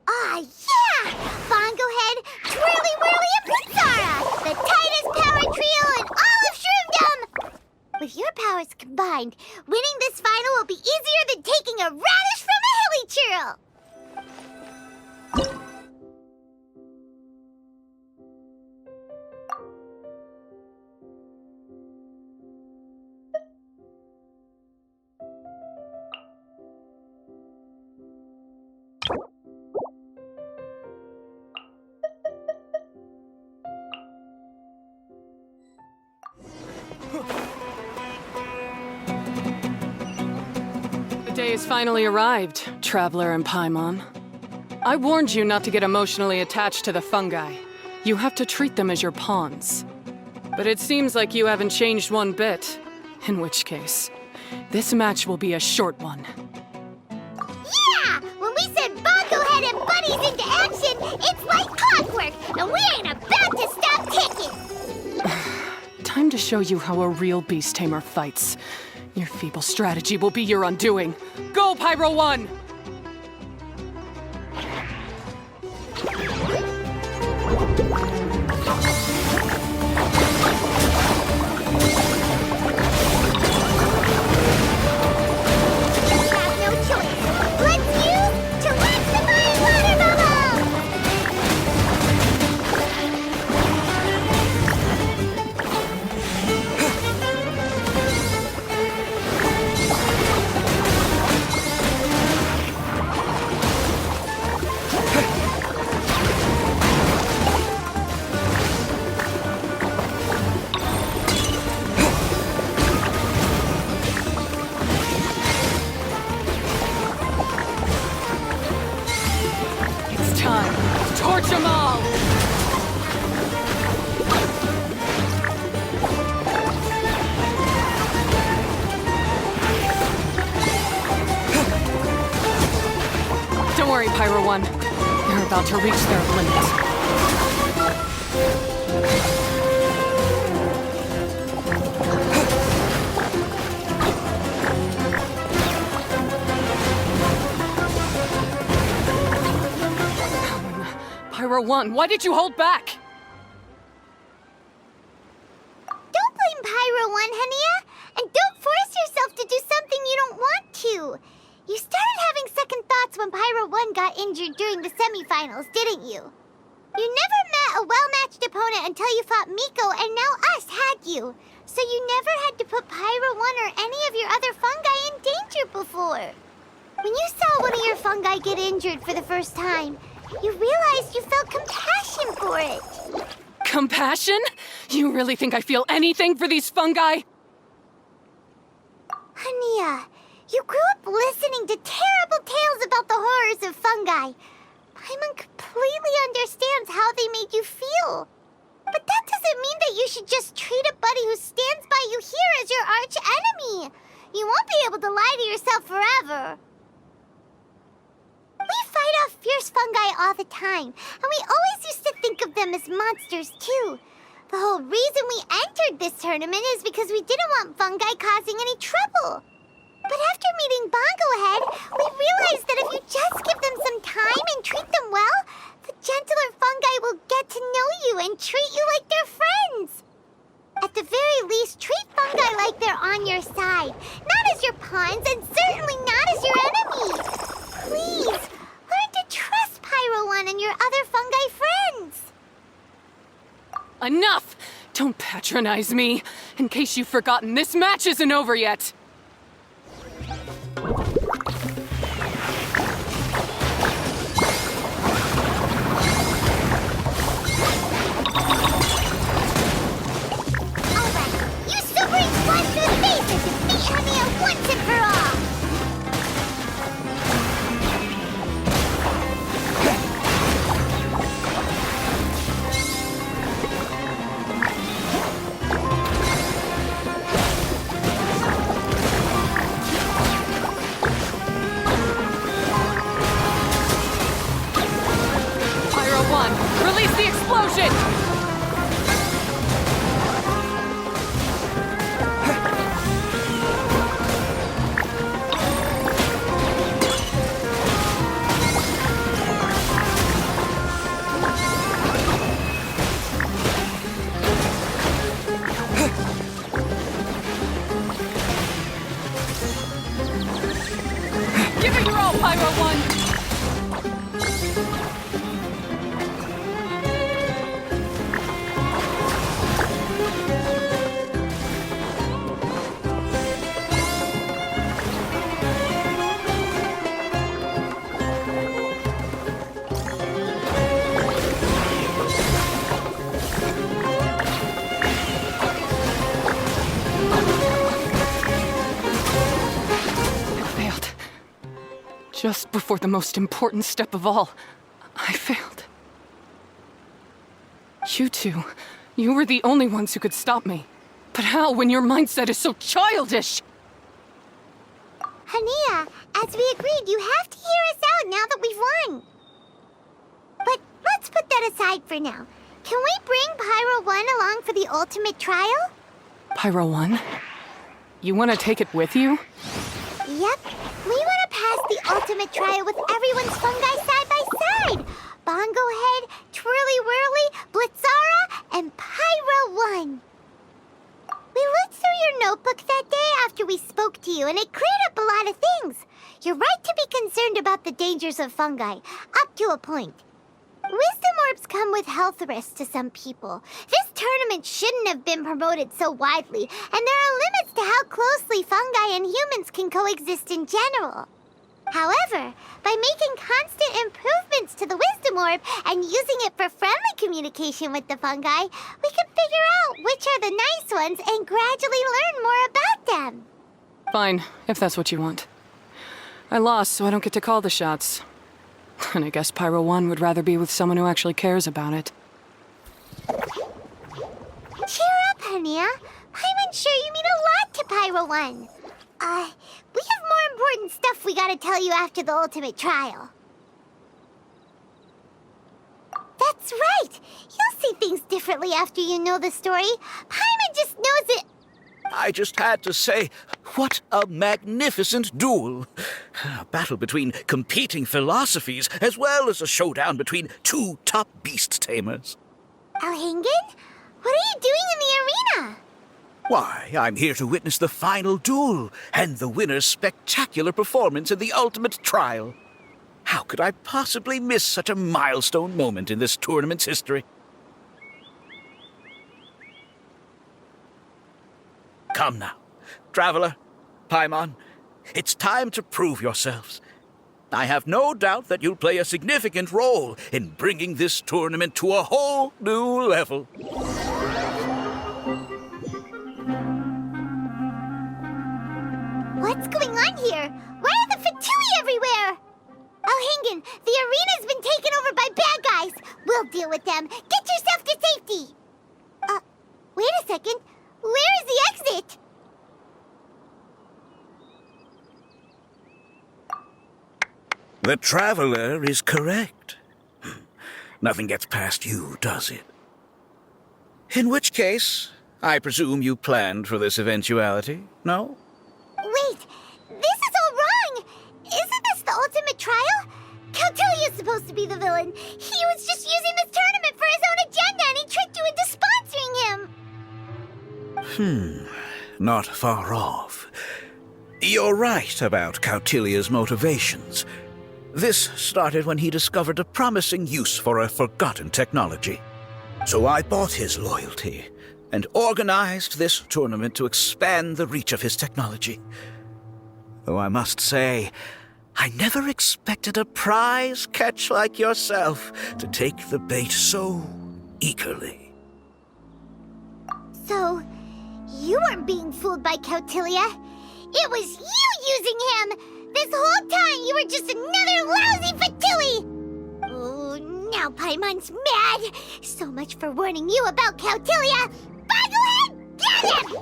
Ah, yeah! Bongo Head, Twirly Whirly, and Pizzara! The tightest power trio in all of Shroomdom! With your powers combined, winning this final will be easier than taking a radish from a hilly churl! The day has finally arrived, Traveler and Paimon. I warned you not to get emotionally attached to the fungi. You have to treat them as your pawns. But it seems like you haven't changed one bit. In which case, this match will be a short one. Yeah! When we send Bongo Head and buddies into action, it's like clockwork, and we ain't about to stop ticking! Time to show you how a real beast tamer fights. Your feeble strategy will be your undoing. Go, Pyro 1! Have no choice. Let's use to maximize water bubble! Scorch 'em all! Don't worry, Pyro 1. They're about to reach their limit. Pyro 1, why did you hold back? Don't blame Pyro 1, Hania. And don't force yourself to do something you don't want to. You started having second thoughts when Pyro 1 got injured during the semifinals, didn't you? You never met a well-matched opponent until you fought Miko, and now us had you. So you never had to put Pyro 1 or any of your other fungi in danger before. When you saw one of your fungi get injured for the first time, you realized you felt compassion for it. Compassion? You really think I feel anything for these fungi? Hania, you grew up listening to terrible tales about the horrors of fungi. Paimon completely understands how they made you feel. But that doesn't mean that you should just treat a buddy who stands by you here as your arch enemy. You won't be able to lie to yourself forever. We fight off fierce fungi all the time, and we always used to think of them as monsters too. The whole reason we entered this tournament is because we didn't want fungi causing any trouble. But after meeting Bongo Head, we realized that if you just give them some time and treat them well, the gentler fungi will get to know you and treat you like their friends. At the very least, treat fungi like they're on your side, not as your pawns and certainly not as your enemies. Please, learn to trust Pyro 1 and your other fungi friends. Enough! Don't patronize me. In case you've forgotten, this match isn't over yet. You super squad through the base and defeat Hania once and for all! Pyro 1, release the explosion! Give it your all, Pyro 1! Just before the most important step of all, I failed. You two, you were the only ones who could stop me. But how when your mindset is so childish? Hania, as we agreed, you have to hear us out now that we've won. But let's put that aside for now. Can we bring Pyro 1 along for the ultimate trial? Pyro 1? You want to take it with you? Yep. We want to pass the ultimate trial with everyone's fungi side by side. Bongo Head, Twirly Whirly, Blitzara, and Pyro 1. We looked through your notebook that day after we spoke to you, and it cleared up a lot of things. You're right to be concerned about the dangers of fungi, up to a point. Wisdom orbs come with health risks to some people. This tournament shouldn't have been promoted so widely, and there are limits to how closely fungi and humans can coexist in general. However, by making constant improvements to the Wisdom Orb and using it for friendly communication with the fungi, we can figure out which are the nice ones and gradually learn more about them. Fine, if that's what you want. I lost, so I don't get to call the shots. And I guess Pyro 1 would rather be with someone who actually cares about it. Cheer up, Hania. I'm sure you mean a lot to Pyro 1. We have more important stuff we gotta tell you after the ultimate trial. That's right! You'll see things differently after you know the story. Paimon just knows it. I just had to say, what a magnificent duel. A battle between competing philosophies, as well as a showdown between two top beast tamers. Alhingen? What are you doing in the arena? Why, I'm here to witness the final duel and the winner's spectacular performance in the ultimate trial. How could I possibly miss such a milestone moment in this tournament's history? Come now, Traveler, Paimon, it's time to prove yourselves. I have no doubt that you'll play a significant role in bringing this tournament to a whole new level. What's going on here? Why are the Fatui everywhere? Alhingen, the arena's been taken over by bad guys. We'll deal with them. Get yourself to safety. Wait a second. Where is the exit? The Traveler is correct. Nothing gets past you, does it? In which case, I presume you planned for this eventuality, no? Wait, this is all wrong. Isn't this the ultimate trial? Cautilia's supposed to be the villain. He was just using this tournament for his own agenda and he tricked you into sponsoring him. Not far off. You're right about Cautilia's motivations. This started when he discovered a promising use for a forgotten technology. So I bought his loyalty and organized this tournament to expand the reach of his technology. Though I must say, I never expected a prize catch like yourself to take the bait so eagerly. So, you weren't being fooled by Cautilia. It was you using him! This whole time you were just another lousy Fatui! Oh, now Paimon's mad! So much for warning you about Cautilia! Boglehead, get him!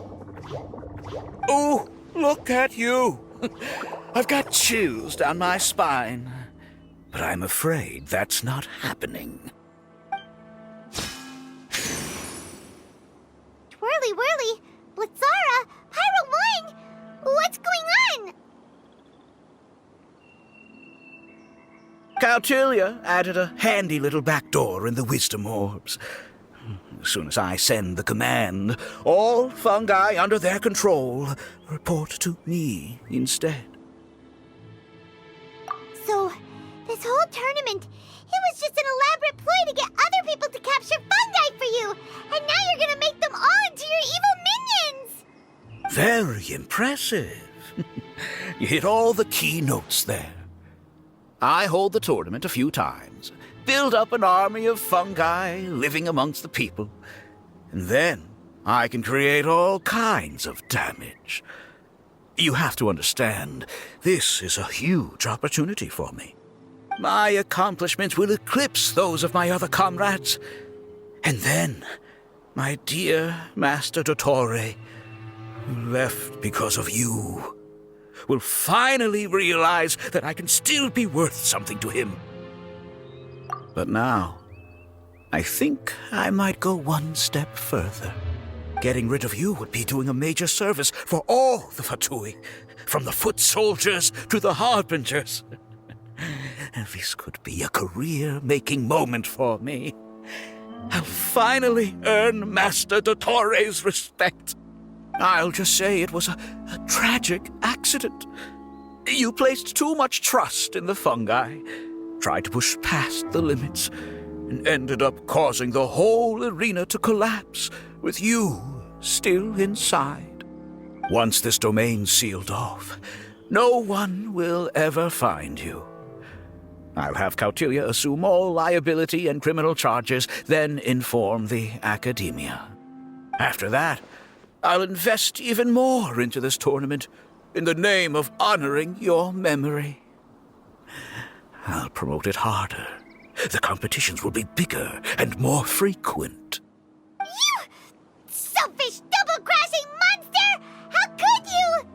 Oh, look at you! I've got chills down my spine. But I'm afraid that's not happening. Twirly whirly, Blitzara, Pyro 1! What's going on? Cautilia added a handy little back door in the wisdom orbs. As soon as I send the command, all fungi under their control report to me instead. So, this whole tournament, it was just an elaborate ploy to get other people to capture fungi for you! And now you're gonna make them all into your evil minions! Very impressive. You hit all the key notes there. I hold the tournament a few times, build up an army of fungi living amongst the people, and then I can create all kinds of damage. You have to understand, this is a huge opportunity for me. My accomplishments will eclipse those of my other comrades. And then, my dear Master Dottore, who left because of you, will finally realize that I can still be worth something to him. But now, I think I might go one step further. Getting rid of you would be doing a major service for all the Fatui, from the foot soldiers to the harbingers. And this could be a career-making moment for me. I'll finally earn Master Dottore's respect. I'll just say it was a tragic accident. You placed too much trust in the fungi, tried to push past the limits, and ended up causing the whole arena to collapse, with you still inside. Once this domain's sealed off, no one will ever find you. I'll have Cautilia assume all liability and criminal charges, then inform the Academia. After that, I'll invest even more into this tournament in the name of honoring your memory. I'll promote it harder. The competitions will be bigger and more frequent. You selfish, double-crashing monster! How could you?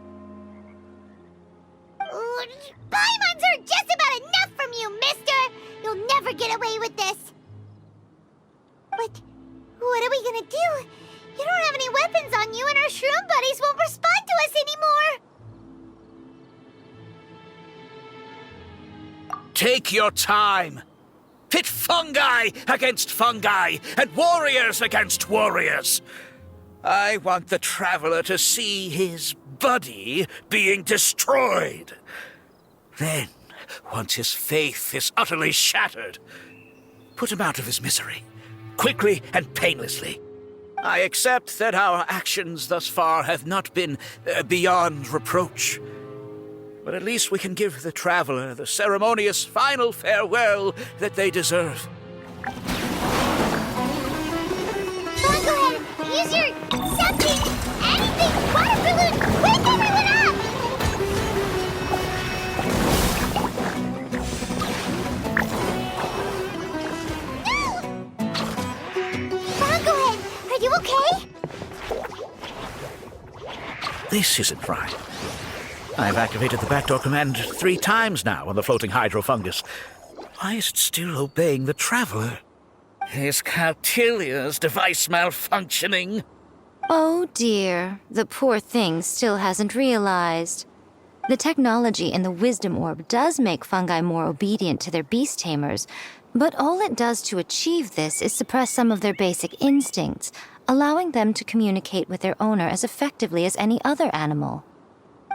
Paimons are just about enough from you, mister! You'll never get away with this. But what are we gonna do? You don't have any weapons on you, and our shroom buddies won't respond to us anymore. Take your time. Pit fungi against fungi, and warriors against warriors. I want the traveler to see his buddy being destroyed. Then, once his faith is utterly shattered, put him out of his misery, quickly and painlessly. I accept that our actions thus far have not been beyond reproach. But at least we can give the traveler the ceremonious final farewell that they deserve. Go ahead, use your something, anything, water balloon, wake everyone up! No! Go ahead, are you okay? This isn't right. I've activated the backdoor command 3 times now on the floating hydrofungus. Why is it still obeying the traveler? Is Cautilia's device malfunctioning? Oh dear, the poor thing still hasn't realized. The technology in the Wisdom Orb does make fungi more obedient to their beast tamers, but all it does to achieve this is suppress some of their basic instincts, allowing them to communicate with their owner as effectively as any other animal.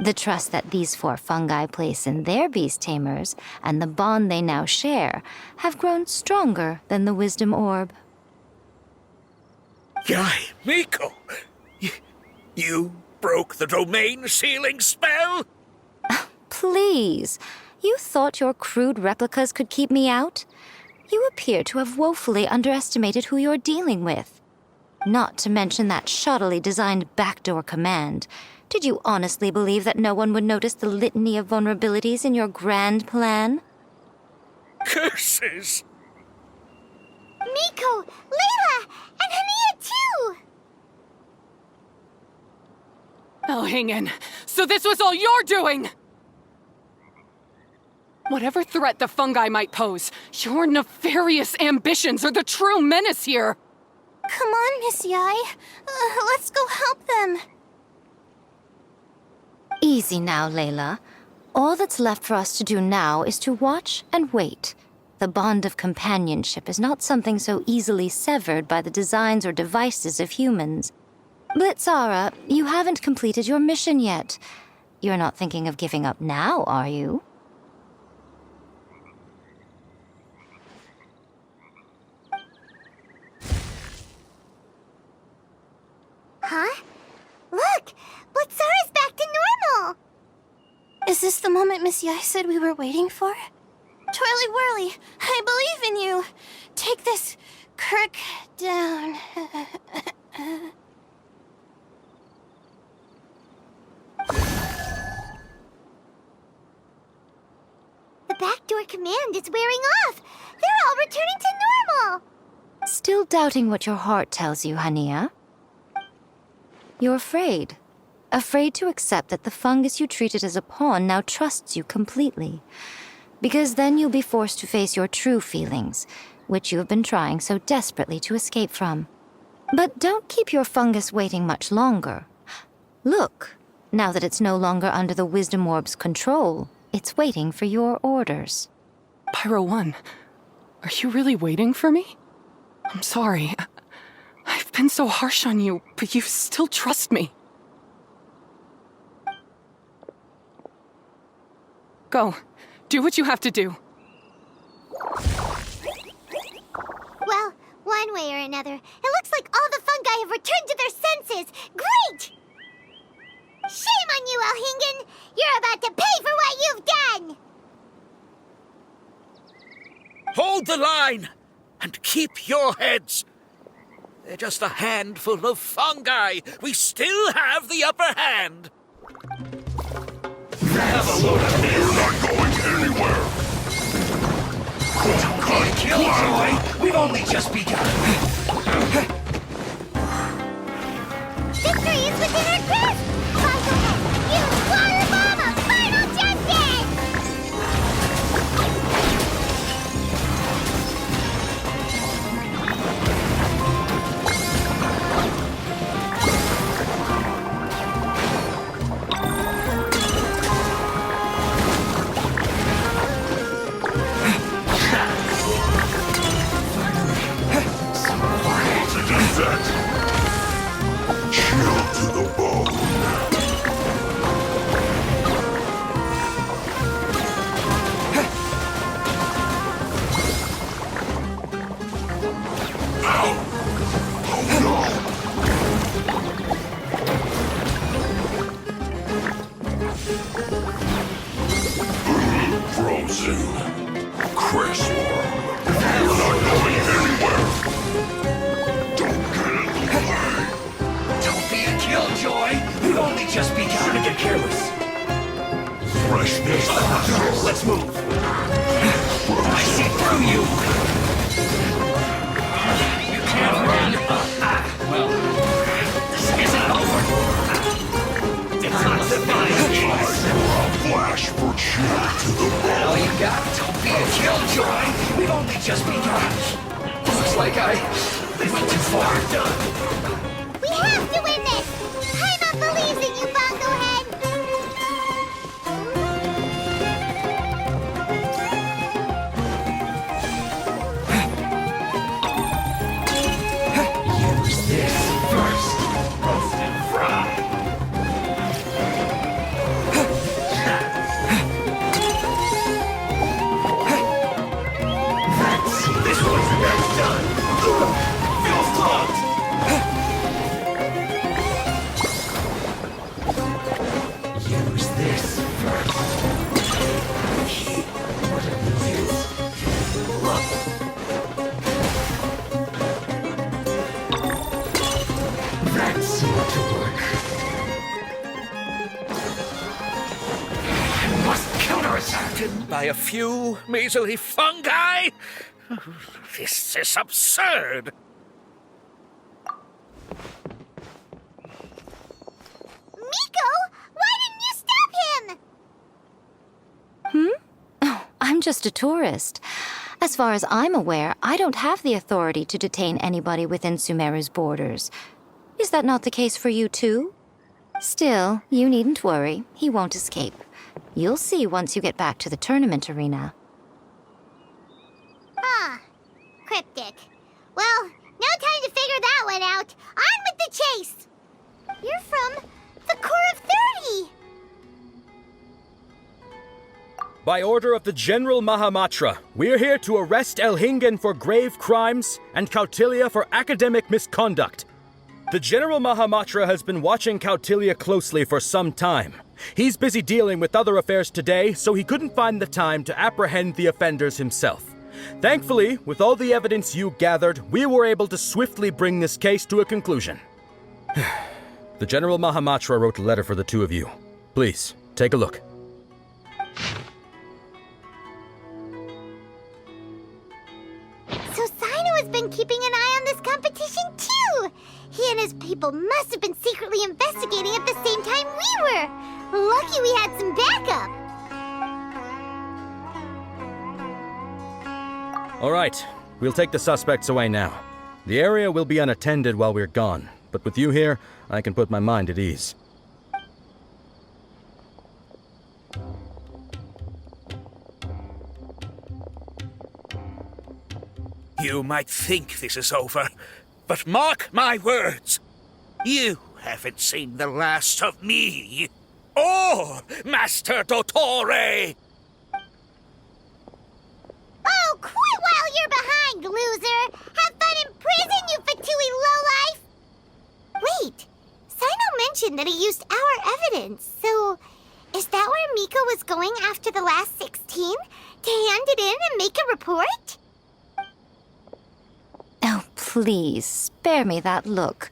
The trust that these 4 fungi place in their beast tamers and the bond they now share have grown stronger than the Wisdom Orb. Guy, Miko! You broke the domain sealing spell? Please, you thought your crude replicas could keep me out? You appear to have woefully underestimated who you're dealing with. Not to mention that shoddily designed backdoor command. Did you honestly believe that no one would notice the litany of vulnerabilities in your grand plan? Curses! Miko, Layla, and Hania too! Oh, hang in. So this was all you're doing! Whatever threat the fungi might pose, your nefarious ambitions are the true menace here! Come on, Miss Yai. Let's go help them. Easy now, Layla. All that's left for us to do now is to watch and wait. The bond of companionship is not something so easily severed by the designs or devices of humans. Blitzara, you haven't completed your mission yet. You're not thinking of giving up now, are you? Huh? Look! Blitzara's back to normal! Is this the moment Miss Yai said we were waiting for? Twirly Whirly, I believe in you. Take this crook down. The backdoor command is wearing off! They're all returning to normal! Still doubting what your heart tells you, Hania? You're afraid. Afraid to accept that the fungus you treated as a pawn now trusts you completely. Because then you'll be forced to face your true feelings, which you have been trying so desperately to escape from. But don't keep your fungus waiting much longer. Look, now that it's no longer under the Wisdom Orb's control, it's waiting for your orders. Pyro 1, are you really waiting for me? I'm sorry. I've been so harsh on you, but you still trust me. Go. Do what you have to do. Well, one way or another, it looks like all the fungi have returned to their senses. Great! Shame on you, Elhingen! You're about to pay for what you've done! Hold the line and keep your heads. They're just a handful of fungi. We still have the upper hand. Have a load of this. We're not going anywhere. killjoy! We've only just begun! Victory is within our grasp! Fungus, use Water Bomb of Final Justice! Just be sure to get careless. Freshness. Let's move. I see through you. You can't run. Well, this isn't over. It's not surviving. Flash for chill to the bone. All you got? Don't be a killjoy. We've only just begun. Looks like I went too far. We have to win this! Paimon believes in you, Bongo Head! Use this first. Roast and fry. This one's never done. Feels clogged. Use this first. What are these? Look. That seemed to work. I must counterattack. By a few measly fungi? This is absurd. Miko, why didn't you stop him? Oh, I'm just a tourist. As far as I'm aware, I don't have the authority to detain anybody within Sumeru's borders. Is that not the case for you too? Still, you needn't worry. He won't escape. You'll see once you get back to the tournament arena. Cryptic. Well, no time to figure that one out. On with the chase! You're from the Corps of 30! By order of the General Mahamatra, we're here to arrest Elhingen for grave crimes and Kautilya for academic misconduct. The General Mahamatra has been watching Kautilya closely for some time. He's busy dealing with other affairs today, so he couldn't find the time to apprehend the offenders himself. Thankfully, with all the evidence you gathered, we were able to swiftly bring this case to a conclusion. The General Mahamatra wrote a letter for the two of you. Please, take a look. So Sino has been keeping an eye on this competition too! He and his people must have been secretly investigating at the same time we were! Lucky we had some backup! All right, we'll take the suspects away now. The area will be unattended while we're gone, but with you here, I can put my mind at ease. You might think this is over, but mark my words. You haven't seen the last of me. Or Master Dottore! Oh, quit while you're behind, loser! Have fun in prison, you Fatui lowlife! Wait, Sino mentioned that he used our evidence, so is that where Miko was going after the last 16? To hand it in and make a report? Oh, please, spare me that look.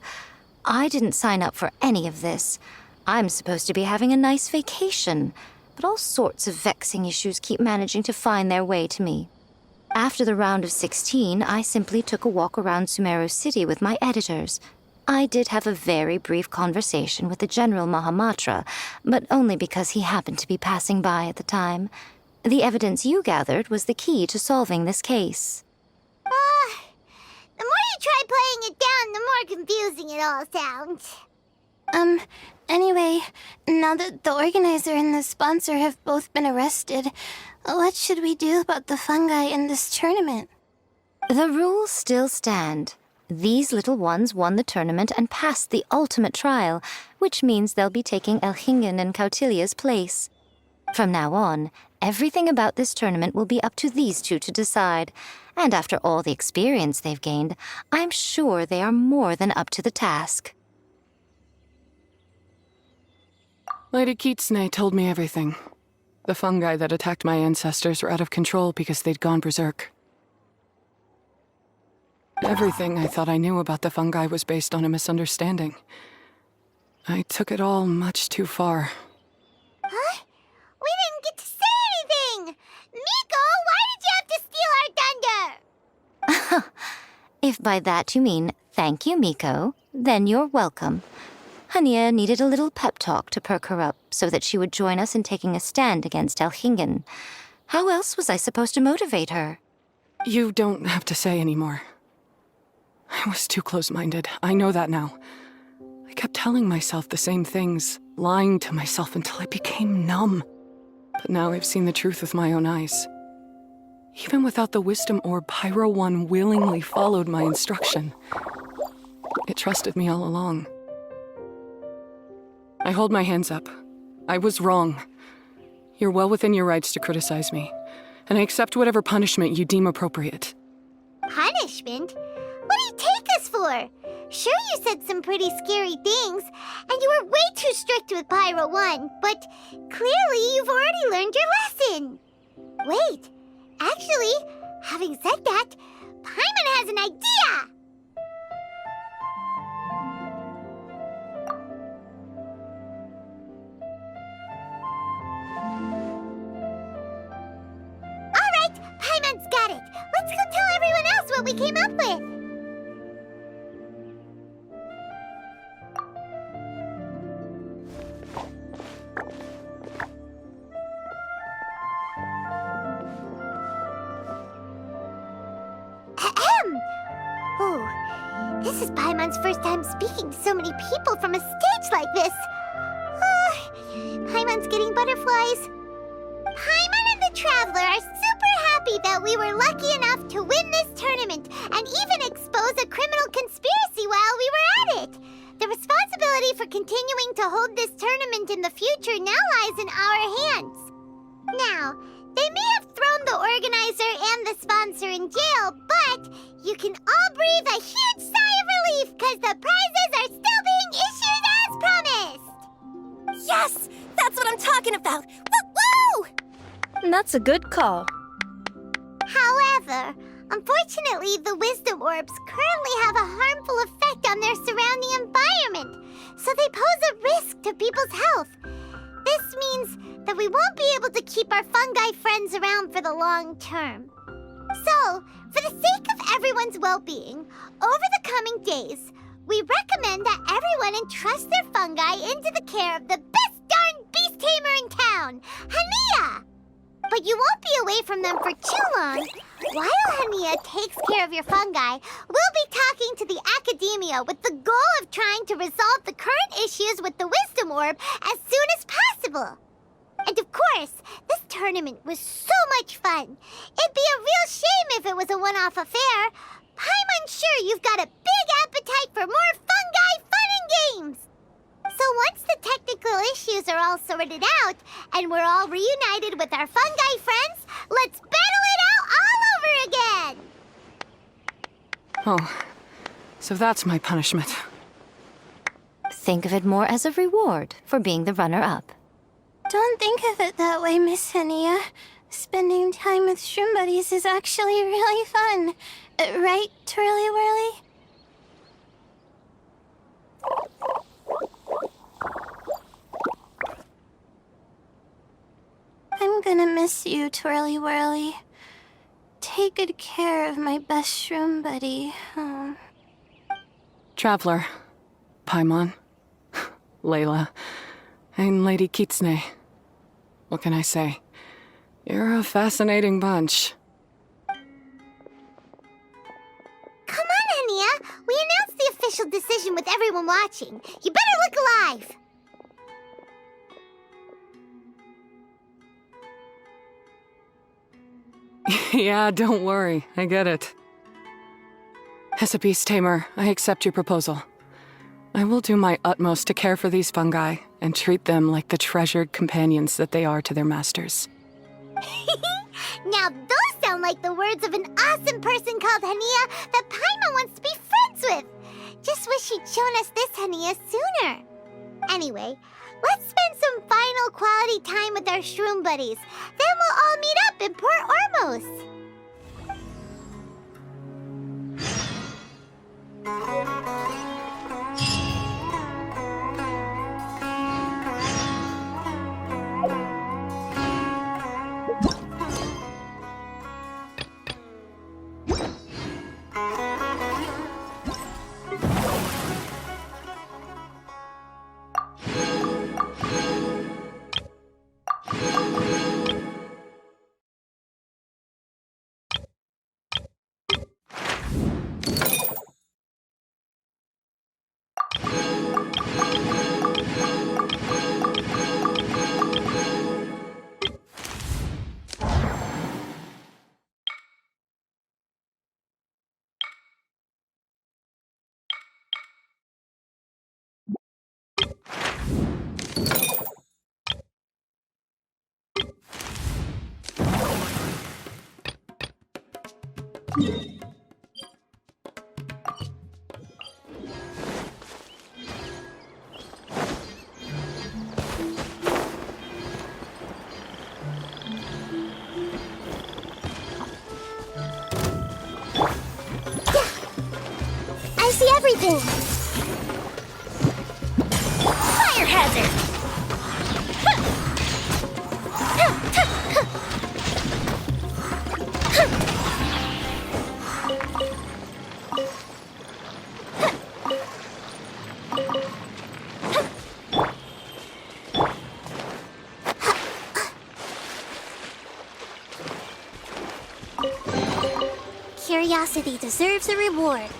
I didn't sign up for any of this. I'm supposed to be having a nice vacation, but all sorts of vexing issues keep managing to find their way to me. After the round of 16, I simply took a walk around Sumeru City with my editors. I did have a very brief conversation with the General Mahamatra, but only because he happened to be passing by at the time. The evidence you gathered was the key to solving this case. The more you try playing it down, the more confusing it all sounds. Anyway, now that the organizer and the sponsor have both been arrested, what should we do about the fungi in this tournament? The rules still stand. These little ones won the tournament and passed the ultimate trial, which means they'll be taking Elhingen and Cautilia's place. From now on, everything about this tournament will be up to these two to decide, and after all the experience they've gained, I'm sure they are more than up to the task. Lady Kitsune told me everything. The fungi that attacked my ancestors were out of control because they'd gone berserk. Everything I thought I knew about the fungi was based on a misunderstanding. I took it all much too far. Huh? We didn't get to say anything! Miko, why did you have to steal our thunder? If by that you mean thank you, Miko, then you're welcome. Hania needed a little pep talk to perk her up so that she would join us in taking a stand against Elhingen. How else was I supposed to motivate her? You don't have to say anymore. I was too close-minded. I know that now. I kept telling myself the same things, lying to myself until I became numb. But now I've seen the truth with my own eyes. Even without the wisdom orb, Pyro 1 willingly followed my instruction. It trusted me all along. I hold my hands up. I was wrong. You're well within your rights to criticize me, and I accept whatever punishment you deem appropriate. Punishment? What do you take us for? Sure, you said some pretty scary things, and you were way too strict with Pyro 1, but clearly you've already learned your lesson. Wait, actually, having said that, Paimon has an idea! Alright, Paimon's got it. Let's go tell everyone else what we came up with. Oh, this is Paimon's first time speaking to so many people from a stage like this. Paimon's getting butterflies. Paimon and the Traveler are super happy that we were lucky enough to win this tournament and even expose a criminal conspiracy while we were at it. The responsibility for continuing to hold this tournament in the future now lies in our hands. Now, they may have thrown the organizer and the sponsor in jail, but you can all breathe a huge sigh of relief because the prizes are still being issued as promised! Yes! That's what I'm talking about! Woo-woo! That's a good call. However, unfortunately, the wisdom orbs currently have a harmful effect on their surrounding environment, so they pose a risk to people's health. This means that we won't be able to keep our fungi friends around for the long term. So, for the sake of everyone's well-being, over the coming days, we recommend that everyone entrust their fungi into the care of the best darn beast tamer in town, Hania! But you won't be away from them for too long. While Hania takes care of your fungi, we'll be talking to the academia with the goal of trying to resolve the current issues with the wisdom orb as soon as possible. And of course, this tournament was so much fun. It'd be a real shame if it was a one-off affair. I'm sure you've got a big appetite for more fungi fun and games. So once the technical issues are all sorted out, and we're all reunited with our fungi friends, let's battle it out all over again! Oh, so that's my punishment. Think of it more as a reward for being the runner-up. Don't think of it that way, Miss Hania. Spending time with shroom buddies is actually really fun. Right, Twirly Whirly? I'm gonna miss you, Twirly Whirly. take good care of my best shroom buddy. Traveler, Paimon, Layla, and Lady Kitsune. What can I say? You're a fascinating bunch. Come on, Hania. We announced the official decision with everyone watching. You better look alive. Yeah, don't worry. I get it. As a beast tamer, I accept your proposal. I will do my utmost to care for these fungi and treat them like the treasured companions that they are to their masters. Now those sound like the words of an awesome person called Hania that Paimon wants to be friends with. Just wish she'd shown us this Hania sooner. Anyway, let's spend some final quality time with our shroom buddies. Then we'll all meet up in Port Ormos. I see everything. Fire hazard. Curiosity deserves a reward.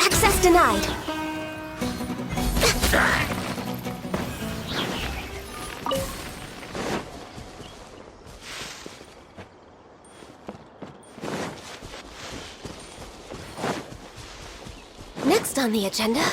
Access denied. Next on the agenda.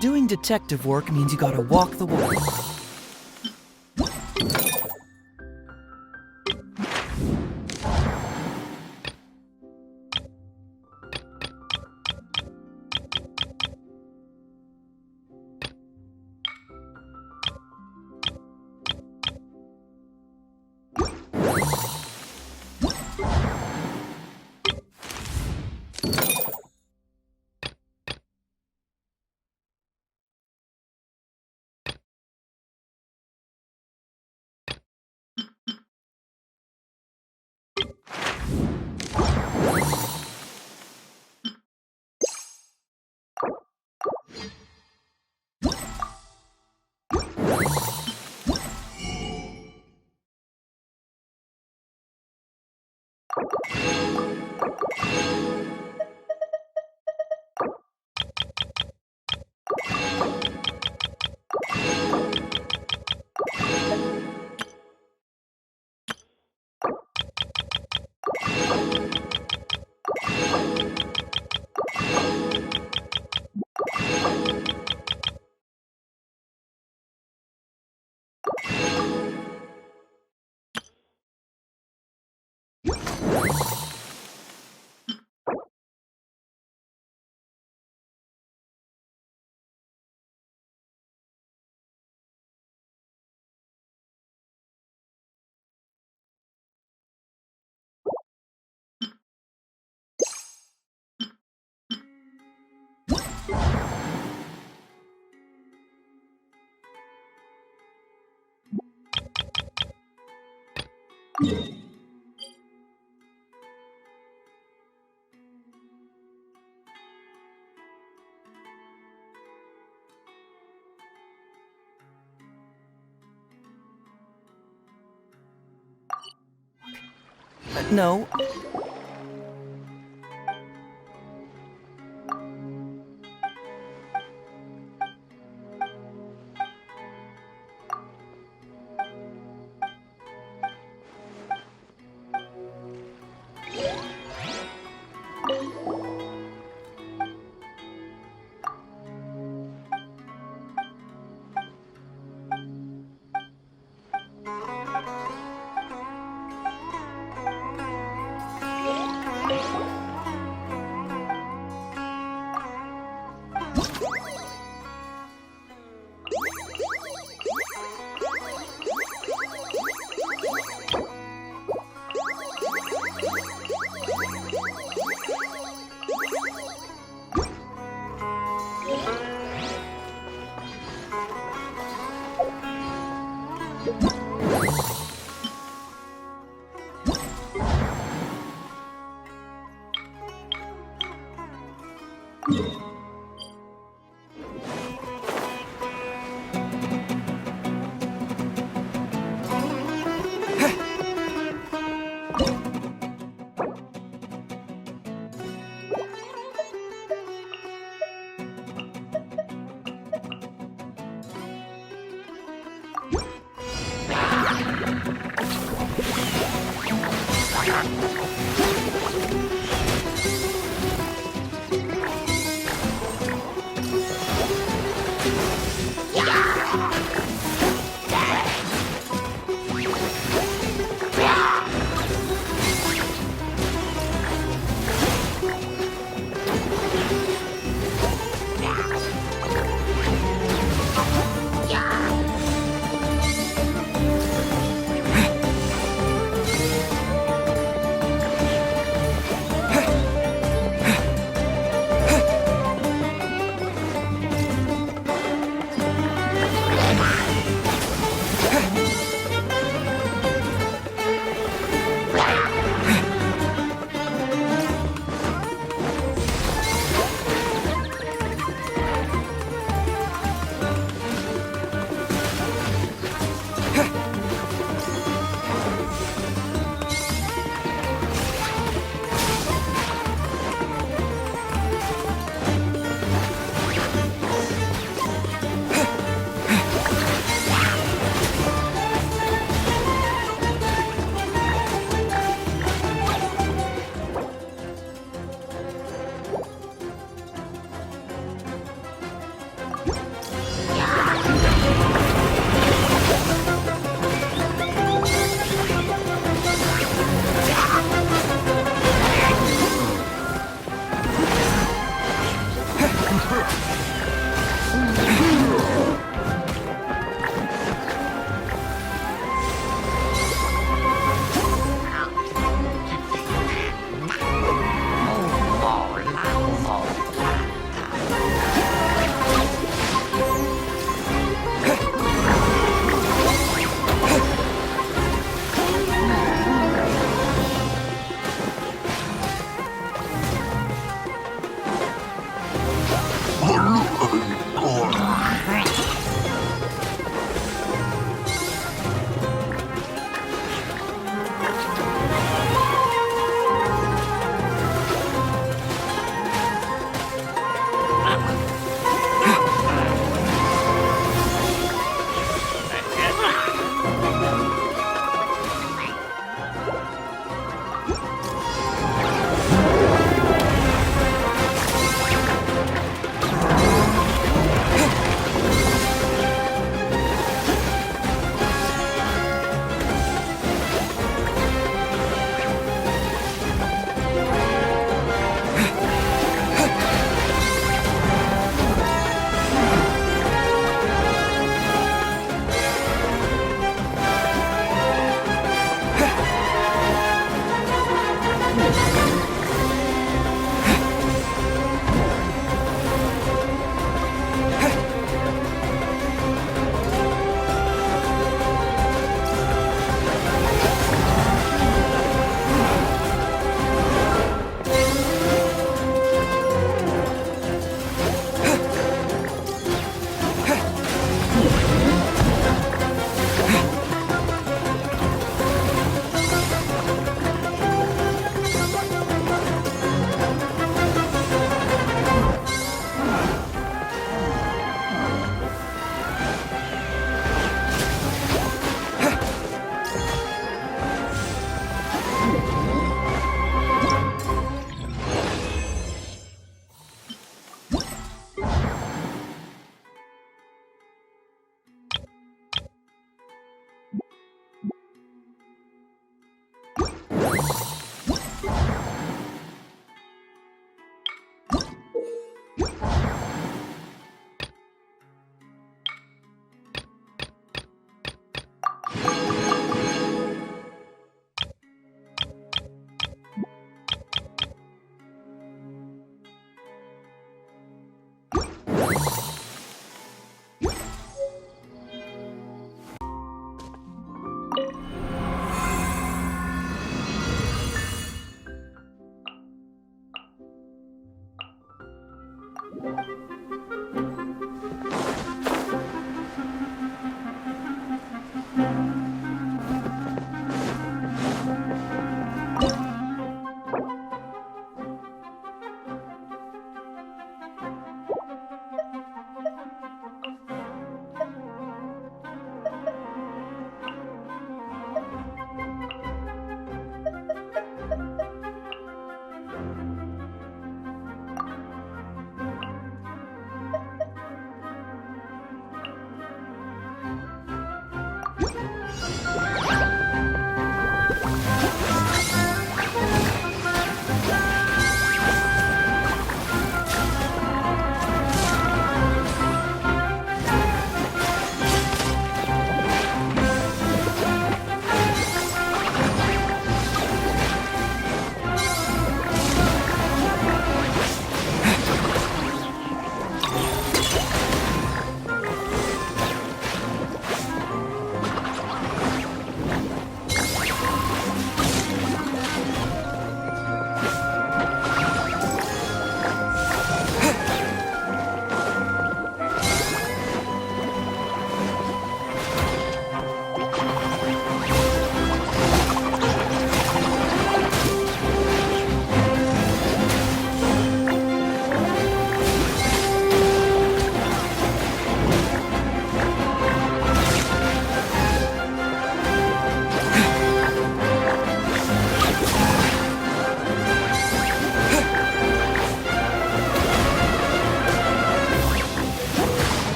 Doing detective work means you gotta walk the walk. No.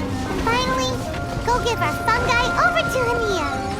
And finally, go give our fungi over to Hania.